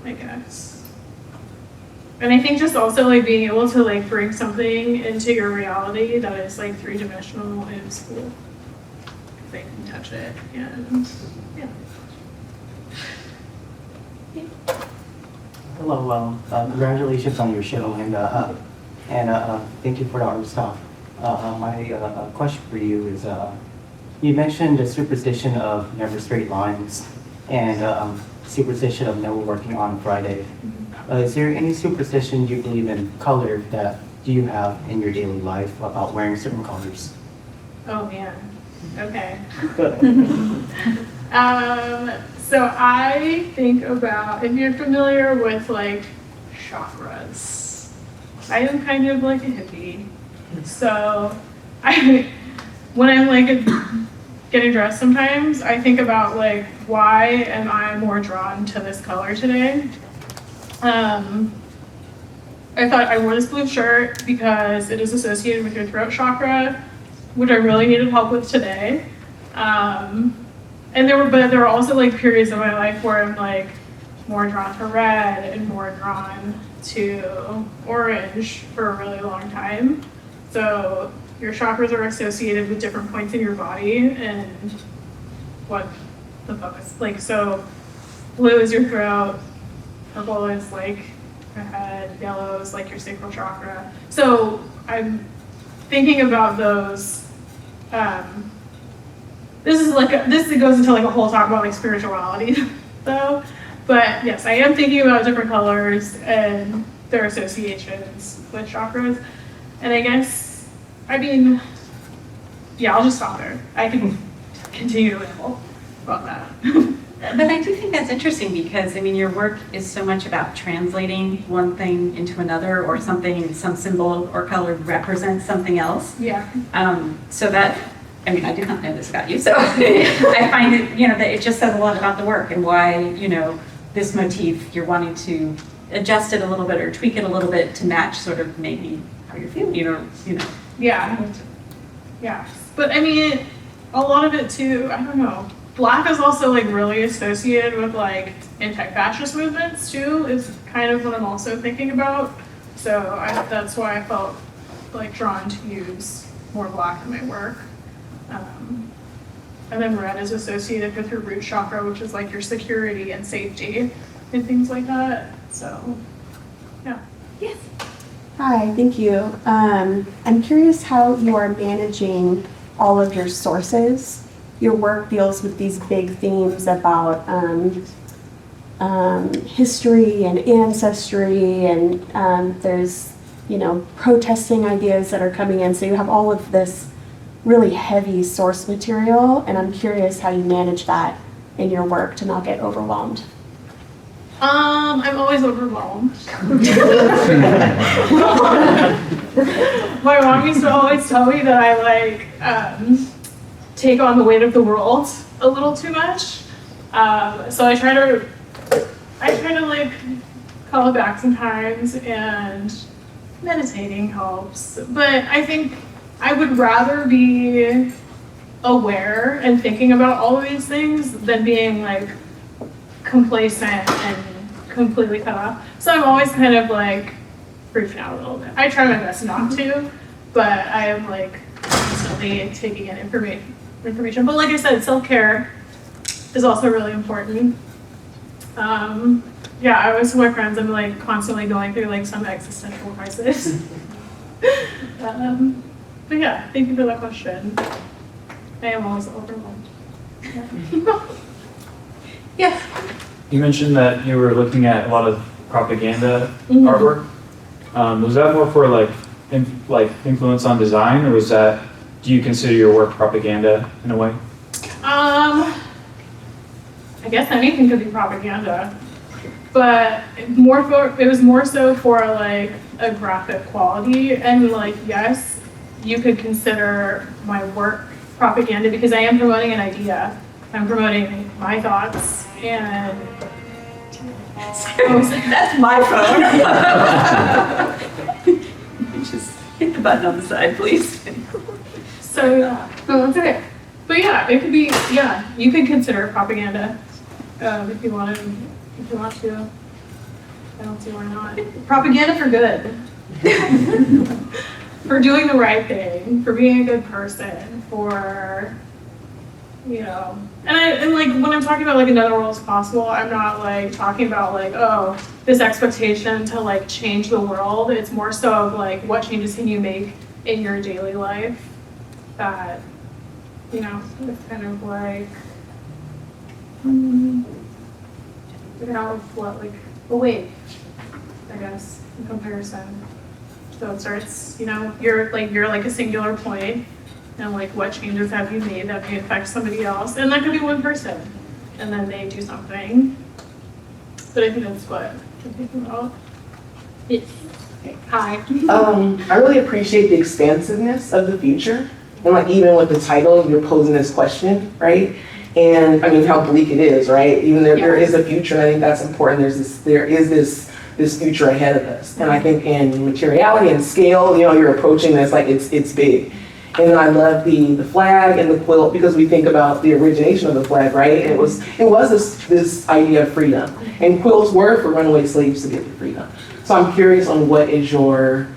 I guess. And I think just also like being able to like bring something into your reality that is like three-dimensional is cool. They can touch it, and yeah. Hello, congratulations on your show, and thank you for the art stuff. My question for you is, you mentioned the superstition of never straight lines, and superstition of never working on Friday. Is there any superstition you believe in color that you have in your daily life about wearing certain colors? Oh man, okay. So I think about, if you're familiar with like chakras, I am kind of like a hippie. So when I'm like getting dressed sometimes, I think about like, why am I more drawn to this color today? I thought I wore this blue shirt because it is associated with your throat chakra, which I really needed help with today. And there were also like periods of my life where I'm like more drawn to red and more drawn to orange for a really long time. So your chakras are associated with different points in your body and what the focus, like, so blue is your throat, purple is like your head, yellow is like your sacral chakra. So I'm thinking about those. This goes into like a whole talk about like spirituality though. But yes, I am thinking about different colors and their associations with chakras. And I guess, I mean, yeah, I'll just stop there. I can continue to ramble about that. But I do think that's interesting because, I mean, your work is so much about translating one thing into another, or something, some symbol or color represents something else. Yeah. So that, I mean, I did not know this about you, so I find it, that it just says a lot about the work and why, this motif, you're wanting to adjust it a little bit or tweak it a little bit to match sort of maybe how you're feeling, Yeah. Yeah. But I mean, a lot of it too, I don't know. Black is also like really associated with like anti-fascist movements too, is kind of what I'm also thinking about. So that's why I felt like drawn to use more black in my work. And then red is associated with your root chakra, which is like your security and safety and things like that. So, yeah. Yes. Hi, thank you. I'm curious how you are managing all of your sources. Your work deals with these big themes about history and ancestry, and there's, protesting ideas that are coming in. So you have all of this really heavy source material, and I'm curious how you manage that in your work to not get overwhelmed. I'm always overwhelmed. My mom used to always tell me that I take on the weight of the world a little too much. So I try to like call it back sometimes, and meditating helps. But I think I would rather be aware and thinking about all of these things than being like complacent and completely cut off. So I'm always kind of like freaking out a little bit. I try my best not to, but I am like constantly taking in information. But like I said, self-care is also really important. Yeah, I always tell my friends I'm like constantly going through like some existential crisis. But yeah, thank you for that question. I am always overwhelmed. Yeah. Yes. You mentioned that you were looking at a lot of propaganda artwork. Was that more for like influence on design, or do you consider your work propaganda in a way? I guess anything could be propaganda, but it was more so for like a graphic quality, and like, yes, you could consider my work propaganda because I am promoting an idea. I'm promoting my thoughts, and That's my phone. Just hit the button on the side, please. so no, that's okay. But yeah, it could be, yeah, you could consider it propaganda if you want to. I don't see why not. Propaganda for good. For doing the right thing, for being a good person, for, and like when I'm talking about like another world is possible, I'm not like talking about like, oh, this expectation to like change the world. It's more so of like, what changes can you make in your daily life that, it's kind of like, like a wave, I guess, in comparison. So it starts, you're like a singular point, And like, what changes have you made that may affect somebody else? And that could be one person, and then they do something. But I think that's what I'm thinking about. It's Hi. I really appreciate the expansiveness of the future. And like even with the title, you're posing this question, right? And I mean how bleak it is, right? Even there is a future, and I think that's important. There is this future ahead of us. And I think in materiality and scale, you're approaching this like it's big. And then I love the flag and the quilt because we think about the origination of the flag, right? And it was this idea of freedom. And quilts were for runaway slaves to get the freedom. So I'm curious on what is your,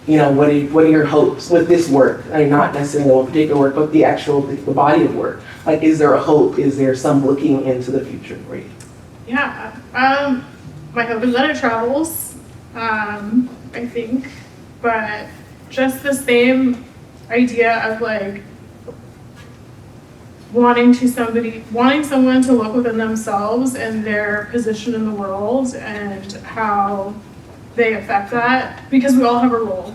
what are your hopes with this work? I mean, not necessarily one particular work, but the body of work. Like, is there a hope? Is there some looking into the future for you? Yeah. My hope is that it travels, I think. But just the same idea of like wanting someone to look within themselves and their position in the world and how they affect that, because we all have a role.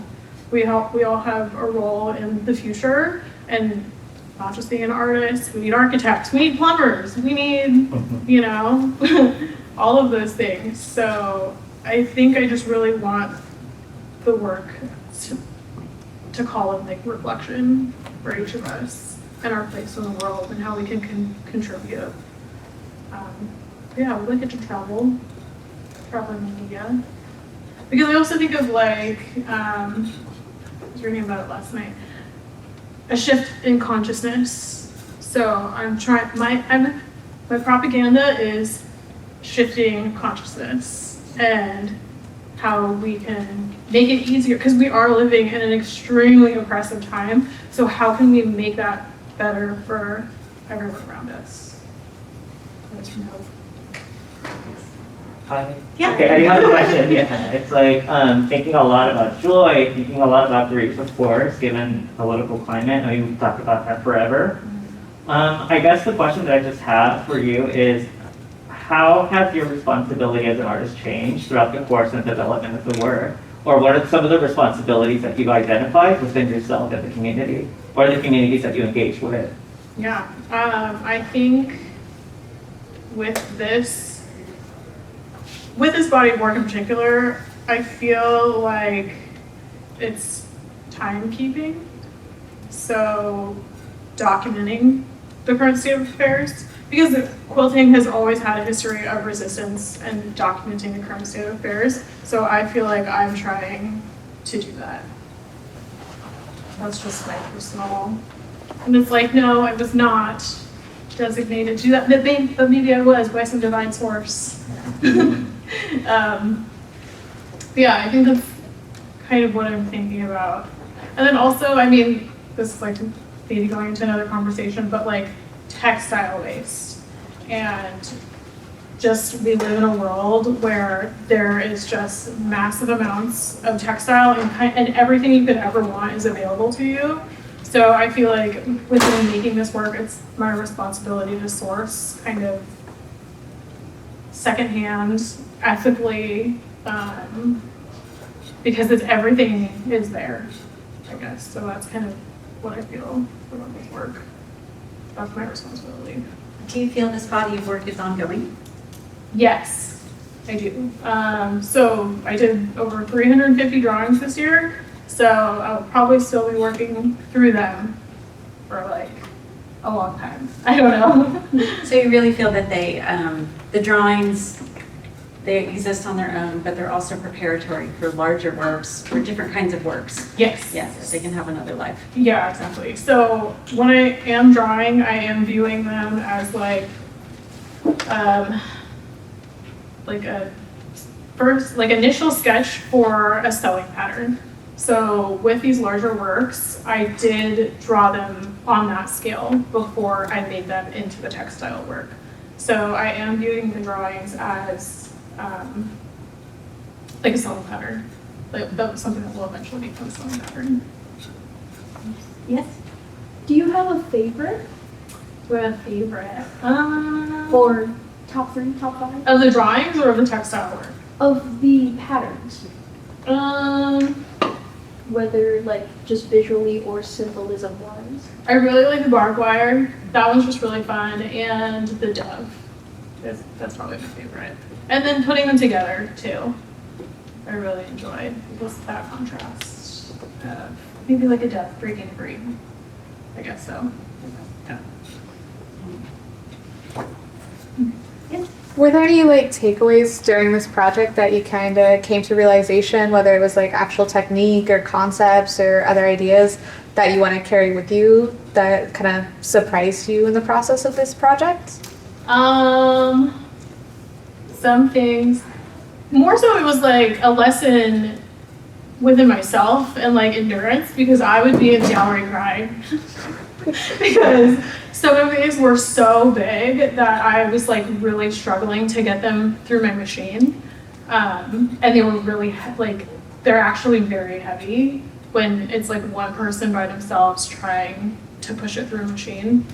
We all have a role in the future, and not just being an artist. We need architects, we need plumbers, we need, all of those things. So I think I just really want the work to call in like reflection for each of us and our place in the world and how we can contribute. We'd like it to travel in media. Because I also think of like, I was reading about it last night, a shift in consciousness. So my propaganda is shifting consciousness and how we can make it easier, because we are living in an extremely oppressive time. So how can we make that better for everyone around us? That's from hope. Hi. Yeah. Okay, I do have a question. Yeah, it's like thinking a lot about joy, thinking a lot about the use of force, given political climate. I mean, we've talked about that forever. I guess the question that I just have for you is, how has your responsibility as an artist changed throughout the course and development of the work? Or what are some of the responsibilities that you've identified within yourself and the community, or the communities that you engage with? Yeah, I think with this body of work in particular, I feel like it's timekeeping. So documenting the current state of affairs, because quilting has always had a history of resistance and documenting the current state of affairs. So I feel like I'm trying to do that. That's just my personal, and it's like, no, I was not designated to do that, but maybe I was by some divine source. Yeah, I think that's kind of what I'm thinking about. And then also, I mean, this is like maybe going into another conversation, but like textile waste. And just we live in a world where there is just massive amounts of textile and everything you could ever want is available to you. So I feel like within making this work, it's my responsibility to source kind of secondhand, ethically, because everything is there, I guess. So that's kind of what I feel about this work. That's my responsibility. Do you feel this body of work is ongoing? Yes, I do. So I did over 350 drawings this year, so I'll probably still be working through them for like a long time. I don't know. So you really feel that the drawings, they exist on their own, but they're also preparatory for larger works, for different kinds of works. Yes. Yes, they can have another life. Yeah, exactly. So when I am drawing, I am viewing them as like a first, like initial sketch for a sewing pattern. So with these larger works, I did draw them on that scale before I made them into the textile work. So I am viewing the drawings as like a sewing pattern, like something that will eventually become a sewing pattern. Yes. Do you have a favorite? With favorite, Or top 3, top 5? of the drawings or of the textile work? Of the patterns. whether like just visually or symbolism wise? I really like the barbed wire. That one's just really fun, and the dove. That's probably my favorite. And then putting them together too. I really enjoyed because that contrast. Maybe like a dove breaking free. I guess so. Yeah. Were there any like takeaways during this project that you kind of came to realization, whether it was like actual technique or concepts or other ideas that you want to carry with you that kind of surprised you in the process of this project? Some things. More so it was like a lesson within myself and like endurance because I would be in gallery crying because some of these were so big that I was like really struggling to get them through my machine. And they were really like, they're actually very heavy when it's like one person by themselves trying to push it through a machine.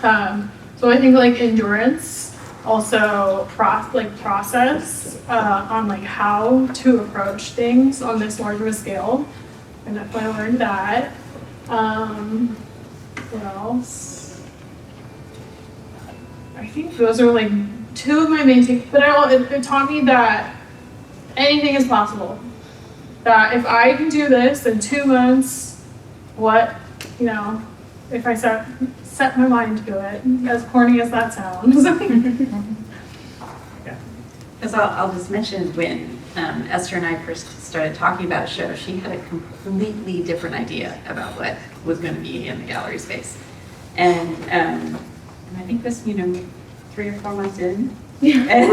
So I think like endurance, also process on like how to approach things on this large of a scale. I definitely learned that. What else? I think those are like two of my main things, but it taught me that anything is possible. That if I can do this in 2 months, if I set my mind to it, as corny as that sounds. Because I'll just mention when Esther and I first started talking about a show, she had a completely different idea about what was going to be in the gallery space. And I think this, 3 or 4 months in. Yeah. And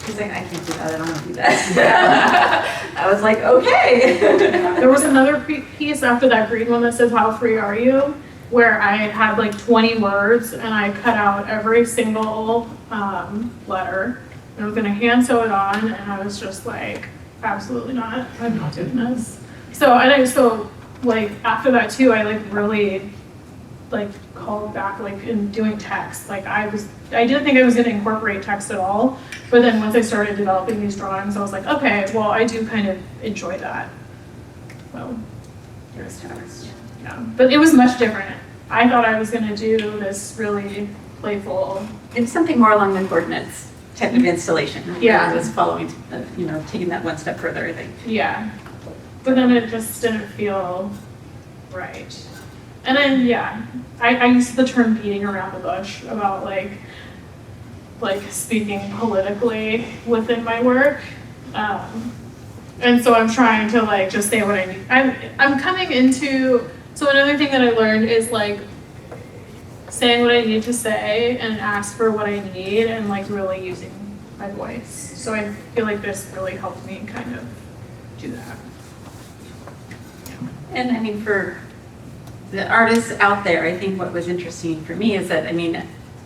she's like, I can't do that, I don't want to do that. I was like, okay. There was another piece after that green one that says, how free are you? Where I had like 20 words and I cut out every single letter. And I was gonna hand sew it on and I was just like, absolutely not, I'm not doing this. So like after that too, I like really like called back like in doing text. Like I didn't think I was gonna incorporate text at all. But then once I started developing these drawings, I was like, okay, well I do kind of enjoy that. So here's text. Yeah, but it was much different. I thought I was gonna do this really playful. It was something more along the coordinates type of installation. Yeah. It was following, taking that one step further, I think. Yeah, but then it just didn't feel right. And then, yeah, I used the term beating around the bush about like speaking politically within my work. And so I'm trying to like just say what I need. I'm coming into, so another thing that I learned is like saying what I need to say and ask for what I need and like really using my voice. So I feel like this really helped me kind of do that. And I mean, for the artists out there, I think what was interesting for me is that,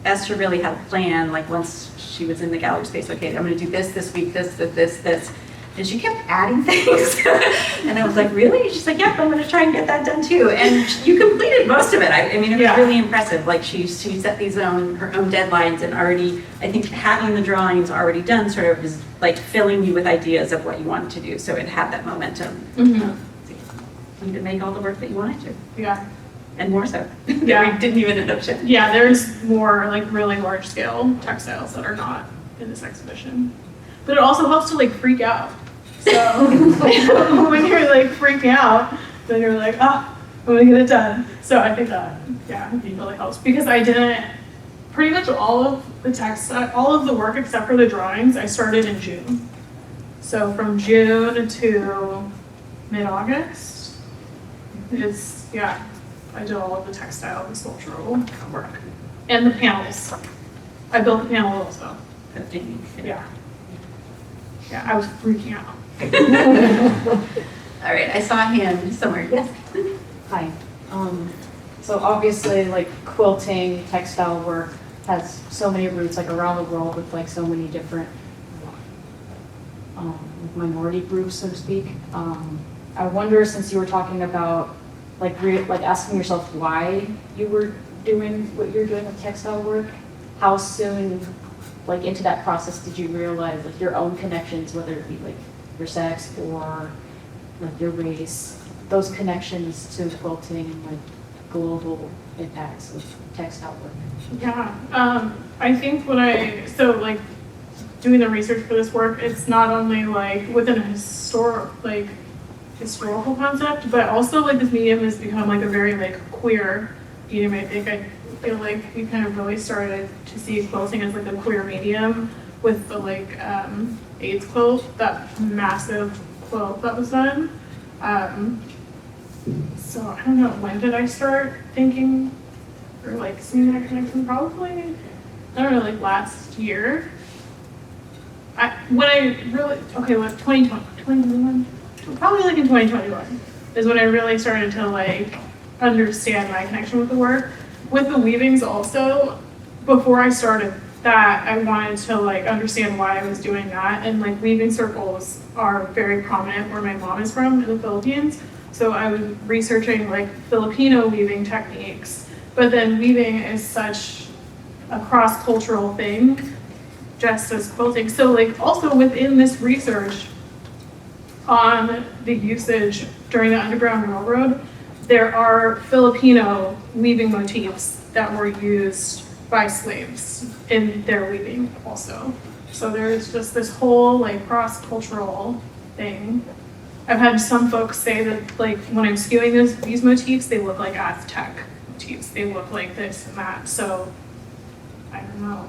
Esther really had a plan, like once she was in the gallery space, okay, I'm gonna do this week, this. And she kept adding things. And I was like, really? She's like, yep, I'm gonna try and get that done too. And you completed most of it. It was really impressive. Like she set her own deadlines and already, I think having the drawings already done sort of is like filling you with ideas of what you wanted to do. So it had that momentum. You to make all the work that you wanted to. Yeah. And more so. Yeah. We didn't even end up shipping. Yeah, there's more like really large scale textiles that are not in this exhibition. But it also helps to like freak out. So when you're like freaking out, then you're like, I'm gonna get it done. So I think that, it really helps because I didn't, pretty much all of the work except for the drawings, I started in June. So from June to mid-August I did all of the textile and sculptural work. And the panels. I built the panel also. Yeah. Yeah, I was freaking out. All right, I saw a hand somewhere. Yes. Hi. So obviously, like quilting, textile work has so many roots, like around the world, with like so many different minority groups, so to speak. I wonder, since you were talking about like asking yourself why you were doing what you're doing with textile work, how soon, like into that process, did you realize like your own connections, whether it be like your sex or like your race, those connections to quilting and like global impacts of textile work? Yeah, I think so like doing the research for this work, it's not only like within a historical concept, but also like this medium has become like a very like queer medium. I feel like we kind of really started to see quilting as like a queer medium with the like AIDS quilt, that massive quilt that was done. So I don't know, when did I start thinking or like seeing that connection? Probably, I don't know, like last year. Like 2021, probably like in 2021 is when I really started to like understand my connection with the work. With the weavings also, before I started that, I wanted to like understand why I was doing that. And like weaving circles are very prominent where my mom is from in the Philippines. So I was researching like Filipino weaving techniques, but then weaving is such a cross-cultural thing, just as quilting. So like also within this research on the usage during the Underground Railroad, there are Filipino weaving motifs that were used by slaves in their weaving also. So there's just this whole like cross-cultural thing. I've had some folks say that like when I'm skewing these motifs, they look like Aztec motifs. They look like this and that. So I don't know.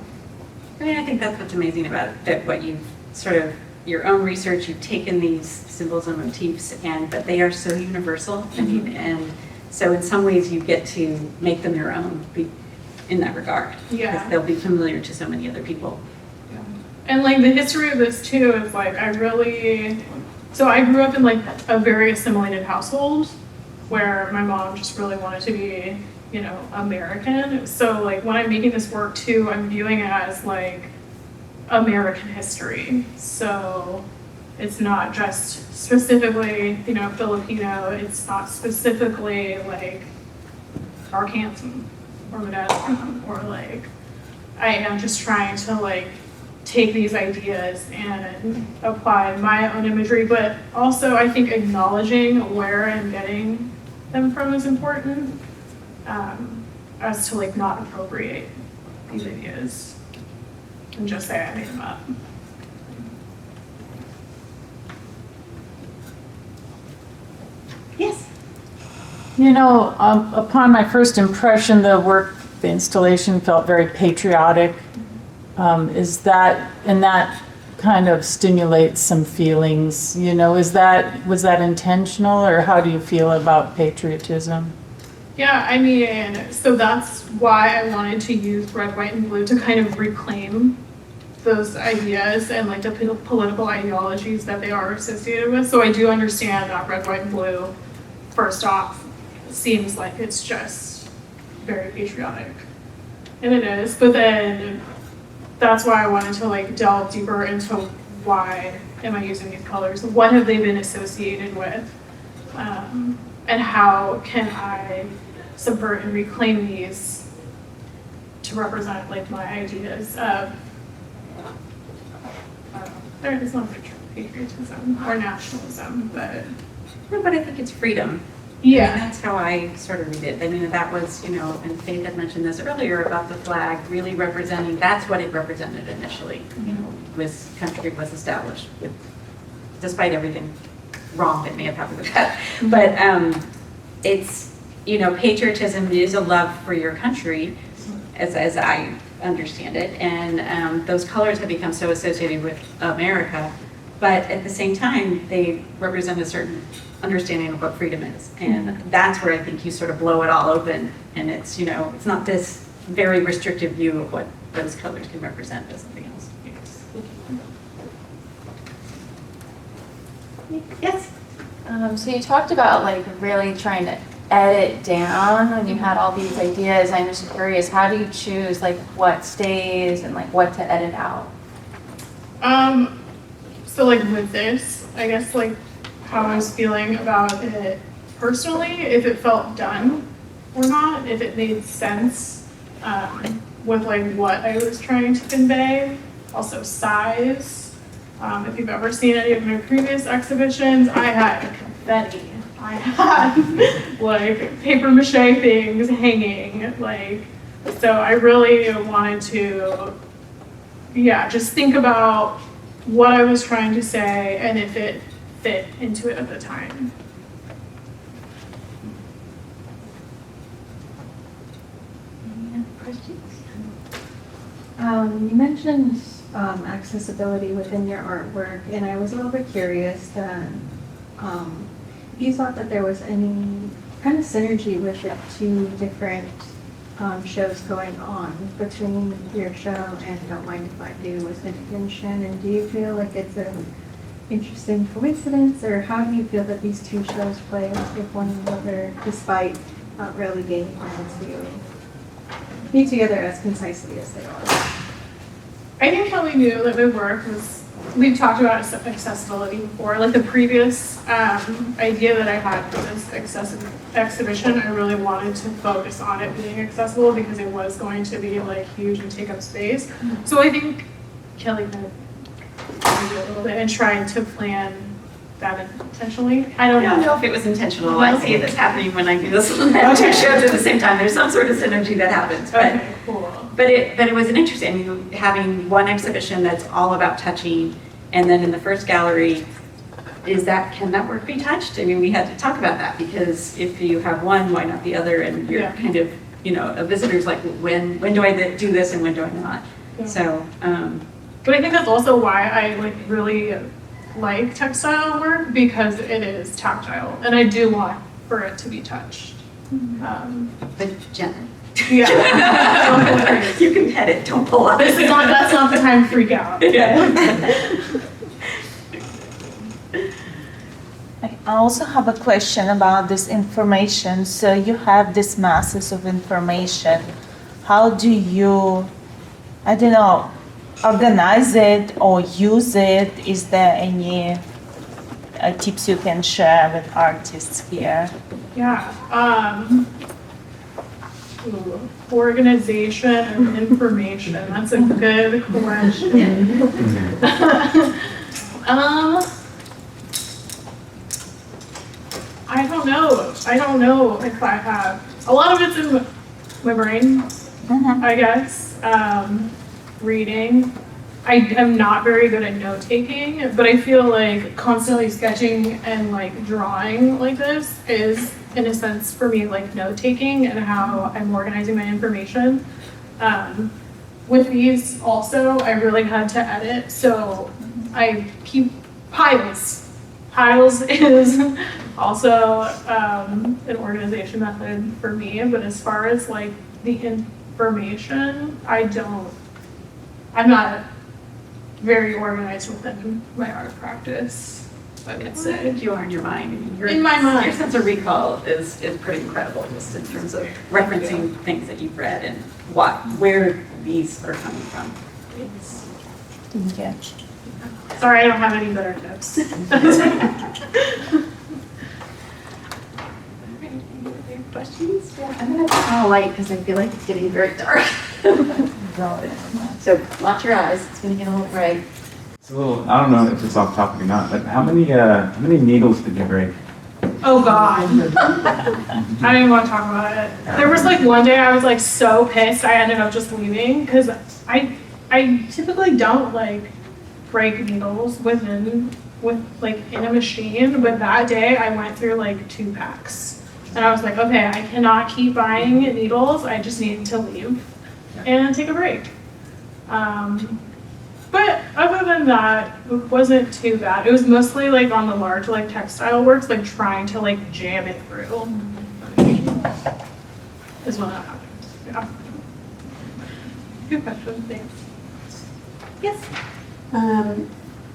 I mean, I think that's what's amazing about it, that what you've sort of, your own research, you've taken these symbols and motifs, but they are so universal. I mean, and so in some ways you get to make them your own in that regard. Yeah. Because they'll be familiar to so many other people. Yeah. And like the history of this too is like, so I grew up in like a very assimilated household where my mom just really wanted to be, you know, American. So like when I'm making this work too, I'm viewing it as like American history. So it's not just specifically, you know, Filipino. It's not specifically like Arkansas or Modesto or like, I am just trying to like take these ideas and apply my own imagery, but also I think acknowledging where I'm getting them from is important, as to like not appropriate these ideas and just say I made them up. Yes. You know, upon my first impression, the installation felt very patriotic. Is that kind of stimulates some feelings? You know, was that intentional, or how do you feel about patriotism? Yeah, I mean, so that's why I wanted to use red, white, and blue to kind of reclaim those ideas and like the political ideologies that they are associated with. So I do understand that red, white, and blue, first off, seems like it's just very patriotic. And it is, but then that's why I wanted to like delve deeper into why am I using these colors? What have they been associated with? And how can I subvert and reclaim these to represent like my ideas of, there is no patriotism or nationalism, but yeah. I mean, that's how I sort of read it. I mean, that was, you know, and Faith had mentioned this earlier about the flag really representing, that's what it represented initially. You know, this country was established with, despite everything wrong that may have happened with that. But it's, you know, patriotism is a love for your country, as I understand it. And those colors have become so associated with America. But at the same time, they represent a certain understanding of what freedom is. And that's where I think you sort of blow it all open. And it's, you know, it's not this very restrictive view of what those colors can represent, but something else. Yes? So you talked about like really trying to edit down when you had all these ideas. I'm just curious, how do you choose like what stays and like what to edit out? So like with this, I guess like how I was feeling about it personally, if it felt done or not, if it made sense with like what I was trying to convey. Also size. If you've ever seen any of my previous exhibitions, I had confetti. I had like paper mache things hanging, like, so I really wanted to, yeah, just think about what I was trying to say and if it fit into it at the time. You mentioned accessibility within your artwork, and I was a little bit curious that if you thought that there was any kind of synergy with the two different shows going on between your show and Don't Mind If I Do with Intention, and do you feel like it's an interesting coincidence, or how do you feel that these two shows play with one another despite not really being able to be together as concisely as they are? I think Kelly knew that my work was, we've talked about accessibility before, like the previous idea that I had for this exhibition, I really wanted to focus on it being accessible because it was going to be like huge and take up space. So I think Kelly kind of did a little bit and tried to plan that intentionally. I don't know. if it was intentional. I see this happening when I do this two shows at the same time. There's some sort of synergy that happens. But, Okay, cool. but it was an interesting, I mean, having one exhibition that's all about touching, and then in the first gallery, can that work be touched? I mean, we had to talk about that because if you have one, why not the other? And you're kind of, a visitor's like, when do I do this and when do I not? Yeah. So, But I think that's also why I like really like textile work, because it is tactile and I do want for it to be touched. but gently. Yeah. You can pet it, don't pull up. That's not the time to freak out. I also have a question about this information. So you have this masses of information. How do you, I don't know, organize it or use it? Is there any tips you can share with artists here? Yeah. Organization of information. That's a good question. I don't know if I have. A lot of it's in my brain, I guess. Reading. I am not very good at note taking, but I feel like constantly sketching and like drawing like this is, in a sense, for me, like note taking and how I'm organizing my information. With these also, I really had to edit, so I keep piles. Piles is also an organization method for me, but as far as like the information, I'm not very organized within my art practice, I would I say. think you are in your mind. I mean, In my mind. Your sense of recall is pretty incredible, just in terms of referencing things that you've read and where these are coming from. Yeah. Sorry, I don't have any better tips. Questions? Yeah, I'm gonna turn on a light because I feel like it's getting very dark. So watch your eyes, it's gonna get a little bright. It's a little, I don't know if it's off topic or not, but how many needles did you break? Oh God. I don't even want to talk about it. There was like one day I was like so pissed I ended up just leaving because I typically don't like break needles with like in a machine, but that day I went through like 2 packs. And I was like, okay, I cannot keep buying needles. I just need to leave and take a break. But other than that, it wasn't too bad. It was mostly like on the large like textile works, like trying to like jam it through. Is when that happened. Yeah. Good question, thanks. Yes.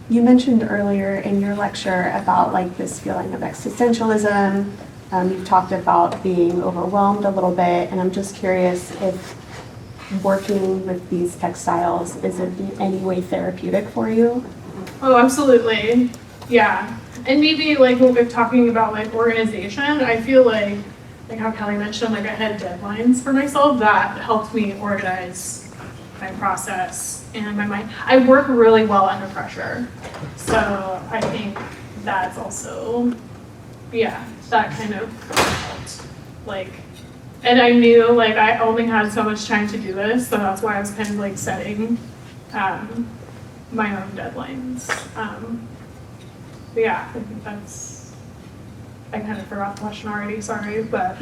You mentioned earlier in your lecture about like this feeling of existentialism. You've talked about being overwhelmed a little bit, and I'm just curious if working with these textiles is in any way therapeutic for you? Oh, absolutely. Yeah. And maybe like when we're talking about like organization, I feel like how Kelly mentioned, like I had deadlines for myself that helped me organize my process and my mind. I work really well under pressure. So I think that's also yeah, that kind of felt like, and I knew like I only had so much time to do this, so that's why I was kind of like setting my own deadlines. But yeah, I think that's, I kind of forgot the question already, sorry, but.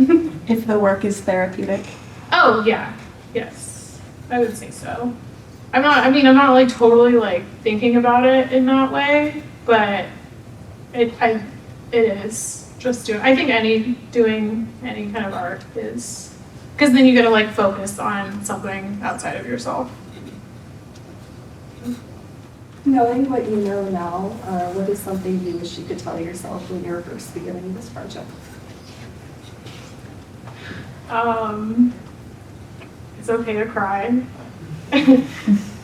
If the work is therapeutic. Oh, yeah, yes, I would say so. I'm not like totally like thinking about it in that way, but it is just doing, I think doing any kind of art is, because then you get to like focus on something outside of yourself. Knowing what you know now, what is something you wish you could tell yourself when you were first beginning this project? It's okay to cry.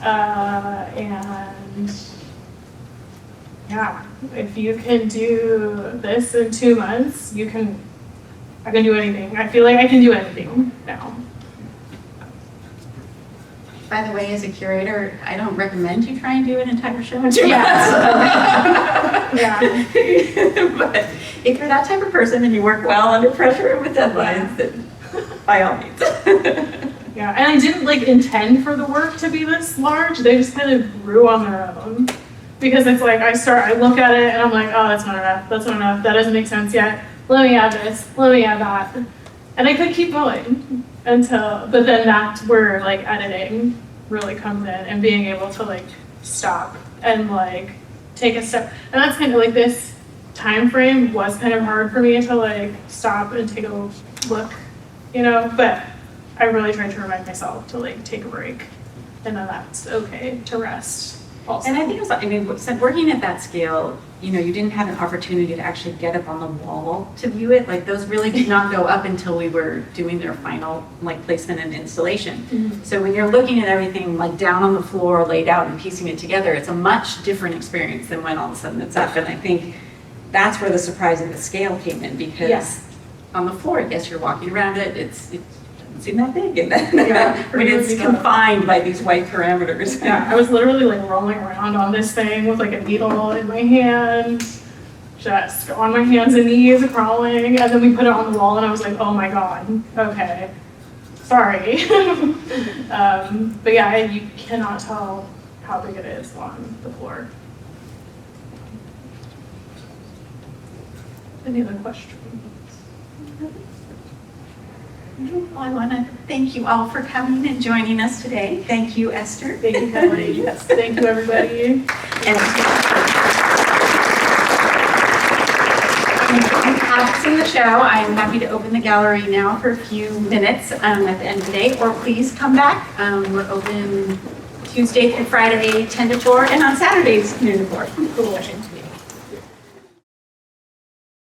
And yeah, if you can do this in 2 months, I can do anything. I feel like I can do anything now. By the way, as a curator, I don't recommend you try and do an entire show in 2 months. Yeah. But if you're that type of person and you work well under pressure with deadlines, then by all means. Yeah, and I didn't like intend for the work to be this large. They just kind of grew on their own. Because it's like I look at it and I'm like, oh, that's not enough, that doesn't make sense yet. Let me add this, let me add that. And I could keep going but then that's where like editing really comes in and being able to like stop and like take a step. And that's kind of like this time frame was kind of hard for me to like stop and take a look, but I really tried to remind myself to like take a break and then that's okay to rest also. And I think also, working at that scale, you didn't have an opportunity to actually get up on the wall to view it. Like those really did not go up until we were doing their final like placement and installation. Mm-hmm. So when you're looking at everything like down on the floor, laid out and piecing it together, it's a much different experience than when all of a sudden it's up. And I think that's where the surprise of the scale came in because on the floor, yes, you're walking around it, it doesn't seem that big. And then when it's confined by these white parameters. Yeah, I was literally like rolling around on this thing with like a needle in my hand, just on my hands and knees crawling, and then we put it on the wall and I was like, oh my God, okay, sorry. But yeah, you cannot tell how big it is on the floor. Any other questions? Well, I want to thank you all for coming and joining us today. Thank you, Esther. Thank you, Kelly. Yes, thank you, everybody. And if you haven't seen the show, I'm happy to open the gallery now for a few minutes at the end of the day, or please come back. We're open Tuesday through Friday, 10 to 4, and on Saturdays, noon to 4. Cool.